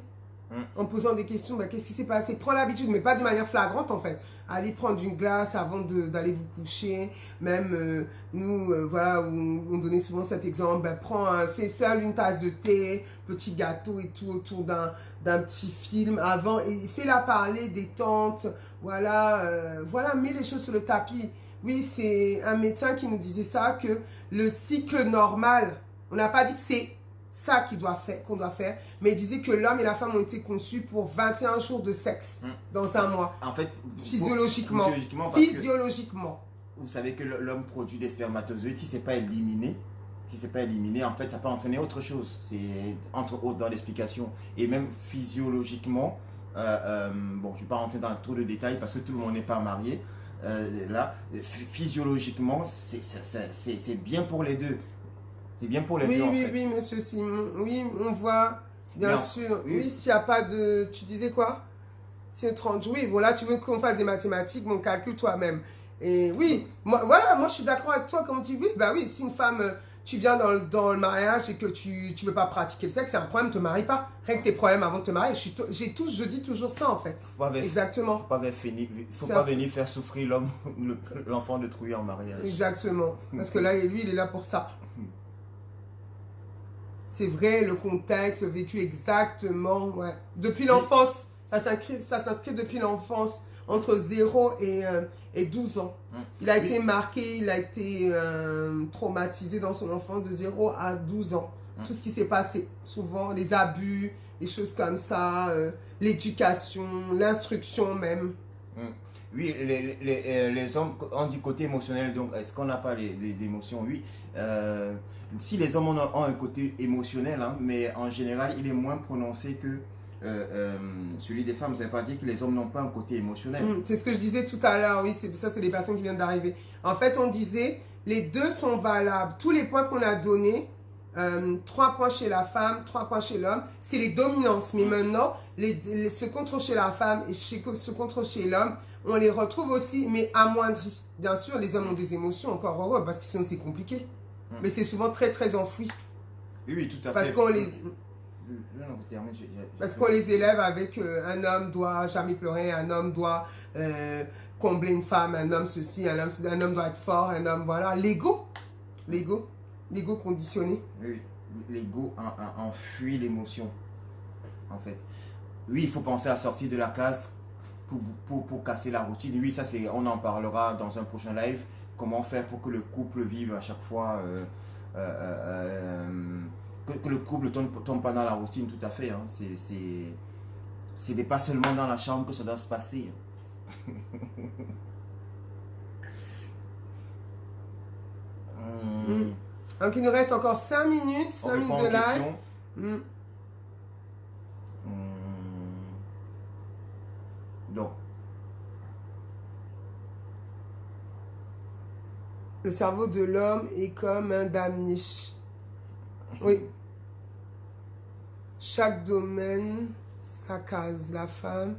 Speaker 1: En posant des questions, qu'est-ce qui s'est passé? Prends l'habitude, mais pas de manière flagrante en fait. Allez prendre une glace avant d'aller vous coucher. Même nous, voilà, on donnait souvent cet exemple. Fais seul une tasse de thé, petit gâteau et tout autour d'un petit film avant. Et fais-la parler, détente. Voilà, mets les choses sur le tapis. Oui, c'est un médecin qui nous disait ça, que le cycle normal, on n'a pas dit que c'est ça qu'on doit faire, mais il disait que l'homme et la femme ont été conçus pour 21 jours de sexe dans un mois.
Speaker 2: En fait,
Speaker 1: physiologiquement,
Speaker 2: vous savez que l'homme produit des spermatozoïdes. Si c'est pas éliminé, en fait, ça peut entraîner autre chose. C'est entre autres dans l'explication. Et même physiologiquement, bon, je vais pas rentrer dans trop de détails parce que tout le monde n'est pas marié. Là, physiologiquement, c'est bien pour les deux. C'est bien pour les deux, en fait.
Speaker 1: Oui, monsieur Simon. Oui, on voit, bien sûr. Oui, s'il n'y a pas de... Tu disais quoi? C'est 30 jours. Oui, bon, là, tu veux qu'on fasse des mathématiques, mon calcul toi-même. Et oui, moi, je suis d'accord avec toi. Comme tu dis, oui, si une femme, tu viens dans le mariage et que tu ne veux pas pratiquer le sexe, c'est un problème, ne te marie pas. Règle tes problèmes avant de te marier. Je dis toujours ça, en fait. Exactement.
Speaker 2: Faut pas venir faire souffrir l'enfant de trouiller en mariage.
Speaker 1: Exactement. Parce que là, lui, il est là pour ça. C'est vrai, le contexte, le vécu exactement, ouais. Depuis l'enfance, ça s'inscrit depuis l'enfance, entre 0 et 12 ans. Il a été marqué, il a été traumatisé dans son enfance de 0 à 12 ans. tout ce qui s'est passé. Souvent, les abus, les choses comme ça, l'éducation, l'instruction même.
Speaker 2: Oui, les hommes, on dit côté émotionnel, donc est-ce qu'on n'a pas d'émotions? Oui. Si les hommes ont un côté émotionnel, hein, mais en général, il est moins prononcé que celui des femmes. Ça ne veut pas dire que les hommes n'ont pas un côté émotionnel.
Speaker 1: C'est ce que je disais tout à l'heure, oui, ça c'est les personnes qui viennent d'arriver. En fait, on disait, les deux sont valables. Tous les points qu'on a donnés, 3 points chez la femme, 3 points chez l'homme, c'est les dominances. Mais maintenant, ce qu'on trouve chez la femme et ce qu'on trouve chez l'homme, on les retrouve aussi, mais amoindris. Bien sûr, les hommes ont des émotions, encore heureux, parce que sinon c'est compliqué. Mais c'est souvent très, très enfoui.
Speaker 2: Oui, oui, tout à
Speaker 1: parce
Speaker 2: fait.
Speaker 1: Parce qu'on les élève avec un homme doit jamais pleurer, un homme doit combler une femme, un homme ceci, un homme doit être fort, un homme, voilà. L'ego conditionné.
Speaker 2: Oui, l'ego enfuit l'émotion, en fait. Oui, il faut penser à sortir de la case pour casser la routine. Oui, ça, on en parlera dans un prochain live. Comment faire pour que le couple vive à chaque fois, que le couple ne tombe pas dans la routine, tout à fait. Hein. C'est pas seulement dans la chambre que ça doit se passer.
Speaker 1: Donc, il nous reste encore 5 minutes, 5 minutes de live.
Speaker 2: Donc,
Speaker 1: le cerveau de l'homme est comme un damier. Oui. Chaque domaine, sa case. La femme,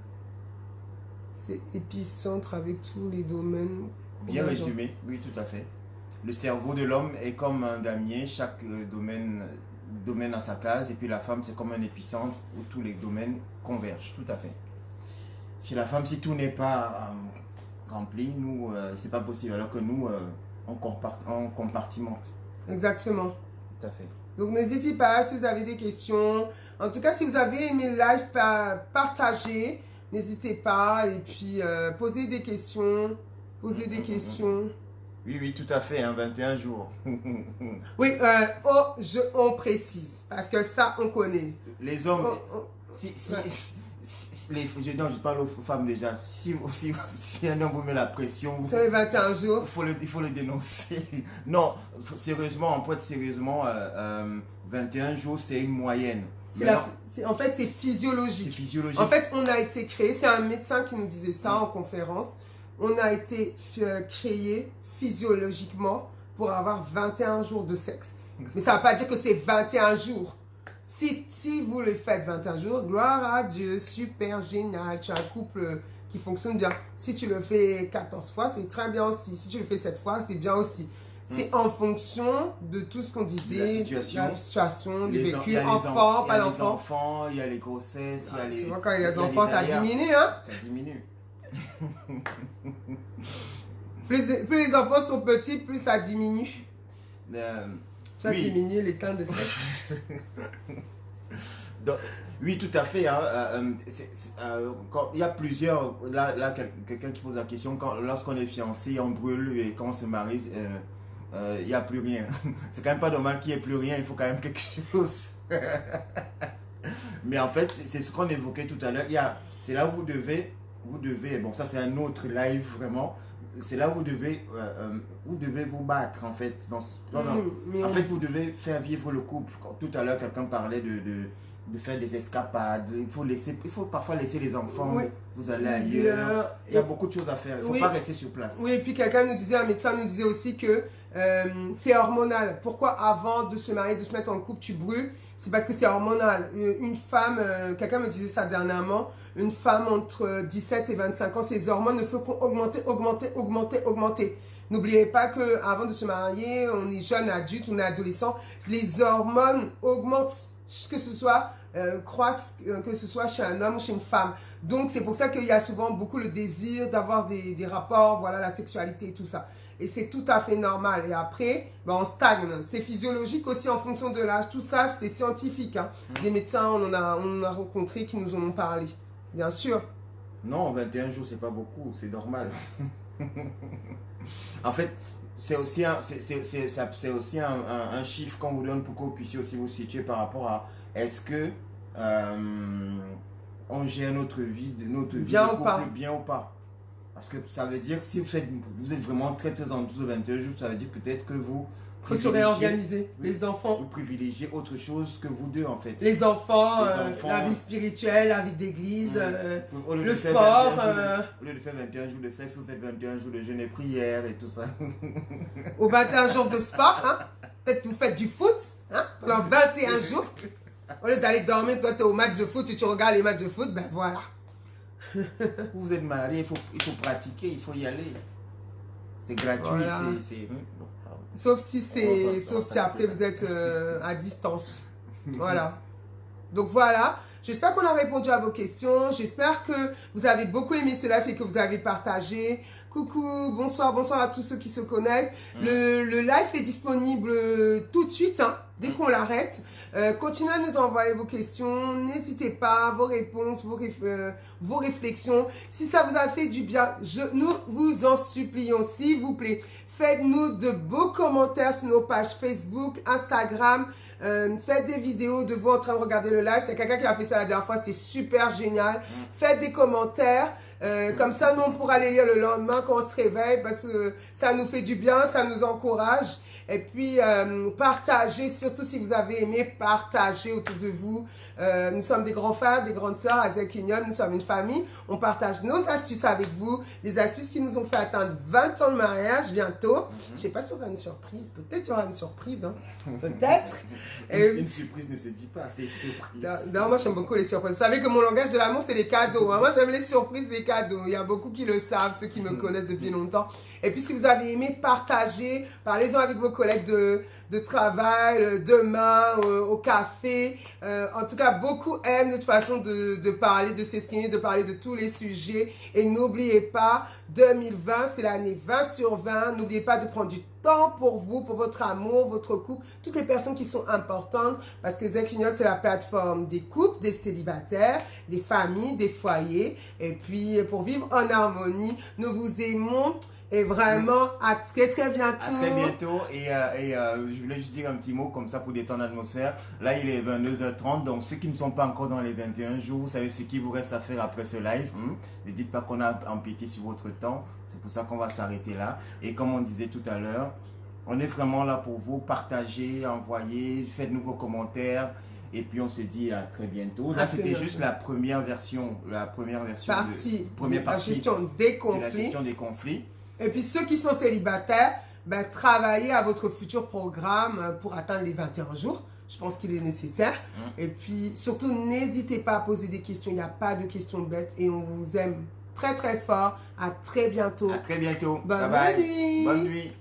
Speaker 1: c'est épicentre avec tous les domaines.
Speaker 2: Bien résumé, oui, tout à fait. Le cerveau de l'homme est comme un damier, chaque domaine a sa case, et puis la femme, c'est comme un épicentre où tous les domaines convergent, tout à fait. Chez la femme, si tout n'est pas rempli, nous, c'est pas possible, alors que nous, on compartimente.
Speaker 1: Exactement.
Speaker 2: Tout à fait.
Speaker 1: Donc, n'hésitez pas si vous avez des questions. En tout cas, si vous avez aimé le live, partagez. N'hésitez pas. Et puis, posez des questions.
Speaker 2: Oui, oui, tout à fait, hein, 21 jours.
Speaker 1: Oui, on précise, parce que ça, on connaît.
Speaker 2: Les hommes, je parle aux femmes déjà, si un homme vous met la pression...
Speaker 1: Sur les 21 jours.
Speaker 2: Il faut le dénoncer. Non, sérieusement, on peut être sérieusement, 21 jours, c'est une moyenne.
Speaker 1: En fait, c'est physiologique.
Speaker 2: C'est physiologique.
Speaker 1: En fait, on a été créé, c'est un médecin qui nous disait ça en conférence, on a été créé physiologiquement pour avoir 21 jours de sexe. Mais ça ne veut pas dire que c'est 21 jours. Si vous le faites 21 jours, gloire à Dieu, super génial, tu as un couple qui fonctionne bien. Si tu le fais 14 fois, c'est très bien aussi. Si tu le fais 7 fois, c'est bien aussi. C'est en fonction de tout ce qu'on disait, la situation, du vécu, enfant, pas l'enfant.
Speaker 2: Il y a les enfants, il y a les grossesses, il y a les...
Speaker 1: C'est vrai, quand il y a les enfants, ça diminue, hein?
Speaker 2: Ça diminue.
Speaker 1: Plus les enfants sont petits, plus ça diminue. Ça diminue les temps de sexe.
Speaker 2: Oui, tout à fait. Hein. Quand il y a plusieurs... Là quelqu'un qui pose la question, lorsqu'on est fiancé, on brûle, et quand on se marie, il n'y a plus rien. C'est quand même pas normal qu'il n'y ait plus rien, il faut quand même quelque chose. Mais en fait, c'est ce qu'on évoquait tout à l'heure. C'est là où vous devez, bon ça c'est un autre live vraiment, c'est là où vous devez vous battre en fait. En fait, vous devez faire vivre le couple. Tout à l'heure, quelqu'un parlait de faire des escapades. Il faut parfois laisser les enfants, vous allez ailleurs. Il y a beaucoup de choses à faire, il ne faut pas rester sur place.
Speaker 1: Oui, et puis un médecin nous disait aussi que c'est hormonal. Pourquoi avant de se marier, de se mettre en couple, tu brûles? C'est parce que c'est hormonal. Une femme, quelqu'un me disait ça dernièrement, une femme entre 17 et 25 ans, ses hormones ne font qu'augmenter. N'oubliez pas qu'avant de se marier, on est jeune adulte, on est adolescent, les hormones augmentent, que ce soit croissent, que ce soit chez un homme ou chez une femme. Donc c'est pour ça qu'il y a souvent beaucoup le désir d'avoir des rapports, voilà, la sexualité et tout ça. Et c'est tout à fait normal. Et après, on stagne. C'est physiologique aussi en fonction de l'âge. Tout ça, c'est scientifique. Hein. Des médecins, on en a rencontré qui nous en ont parlé. Bien sûr.
Speaker 2: Non, 21 jours, c'est pas beaucoup. C'est normal. En fait, c'est aussi un chiffre qu'on vous donne pour que vous puissiez aussi vous situer par rapport à est-ce que on gère notre vie
Speaker 1: Bien
Speaker 2: de
Speaker 1: ou pas.
Speaker 2: couple bien ou pas. Parce que ça veut dire, si vous êtes vraiment très très en dessous de 21 jours, ça veut dire peut-être que vous
Speaker 1: Il faut se réorganiser.
Speaker 2: Oui,
Speaker 1: Les enfants.
Speaker 2: vous privilégiez autre chose que vous deux en fait.
Speaker 1: Les enfants,
Speaker 2: Les enfants,
Speaker 1: la vie spirituelle, la vie d'église,
Speaker 2: Au lieu
Speaker 1: le
Speaker 2: de faire
Speaker 1: sport.
Speaker 2: 21 jours au lieu de faire 21 jours de sexe, vous faites 21 jours de jeûne et prière et tout ça.
Speaker 1: Aux 21 jours de sport, hein? Peut-être que vous faites du foot hein? Pendant 21 jours. Au lieu d'aller dormir, toi tu es au match de foot et tu regardes les matchs de foot, ben voilà.
Speaker 2: Vous êtes marié, il faut pratiquer, il faut y aller. C'est gratuit,
Speaker 1: Voilà.
Speaker 2: Bon, pardon.
Speaker 1: Sauf si
Speaker 2: Ça va
Speaker 1: après vous êtes à distance. Voilà. Donc voilà. J'espère qu'on a répondu à vos questions. J'espère que vous avez beaucoup aimé ce live et que vous avez partagé. Coucou, bonsoir, bonsoir à tous ceux qui se connectent. Le live est disponible tout de suite, hein, dès qu'on l'arrête. Continuez à nous envoyer vos questions. N'hésitez pas, vos réponses, vos réflexions. Si ça vous a fait du bien, nous vous en supplions, s'il vous plaît. Faites-nous de beaux commentaires sur nos pages Facebook, Instagram. Faites des vidéos de vous en train de regarder le live. Il y a quelqu'un qui a fait ça la dernière fois, c'était super génial. Faites des commentaires. Comme ça, nous, on pourra les lire le lendemain quand on se réveille parce que ça nous fait du bien, ça nous encourage. Et puis, partagez, surtout si vous avez aimé, partagez autour de vous. Nous sommes des grands frères, des grandes sœurs à Zec Union, nous sommes une famille. On partage nos astuces avec vous, les astuces qui nous ont fait atteindre 20 ans de mariage bientôt. Je ne sais pas si on aura une surprise, peut-être il y aura une surprise, hein. Peut-être.
Speaker 2: Une surprise ne se dit pas, c'est une surprise.
Speaker 1: Non, moi j'aime beaucoup les surprises. Vous savez que mon langage de l'amour, c'est les cadeaux. Hein. Moi j'aime les surprises, les cadeaux. Il y a beaucoup qui le savent, ceux qui me connaissent depuis longtemps. Et puis si vous avez aimé, partagez, parlez-en avec vos collègues de travail, demain, au café. En tout cas, beaucoup aiment de toute façon de parler, de s'exprimer, de parler de tous les sujets. Et n'oubliez pas, 2020, c'est l'année 20 sur 20. N'oubliez pas de prendre du temps pour vous, pour votre amour, votre couple, toutes les personnes qui sont importantes. Parce que Zec Union, c'est la plateforme des couples, des célibataires, des familles, des foyers. Et puis, pour vivre en harmonie, nous vous aimons. Et vraiment, à très très bientôt.
Speaker 2: À très bientôt. Et je voulais juste dire un petit mot comme ça pour détendre l'atmosphère. Là, il est 22h30. Donc, ceux qui ne sont pas encore dans les 21 jours, vous savez ce qu'il vous reste à faire après ce live. Ne dites pas qu'on a empiété sur votre temps. C'est pour ça qu'on va s'arrêter là. Et comme on disait tout à l'heure, on est vraiment là pour vous. Partagez, envoyez, faites-nous vos commentaires. Et puis on se dit à très bientôt. Là, c'était juste la première version. La première version
Speaker 1: de la gestion des
Speaker 2: conflits.
Speaker 1: Et puis ceux qui sont célibataires, ben, travaillez à votre futur programme pour atteindre les 21 jours. Je pense qu'il est nécessaire. Et puis surtout, n'hésitez pas à poser des questions. Il n'y a pas de questions bêtes. Et on vous aime très très fort. À très bientôt.
Speaker 2: À très bientôt.
Speaker 1: Bonne
Speaker 2: bye bye.
Speaker 1: nuit.
Speaker 2: Bonne nuit.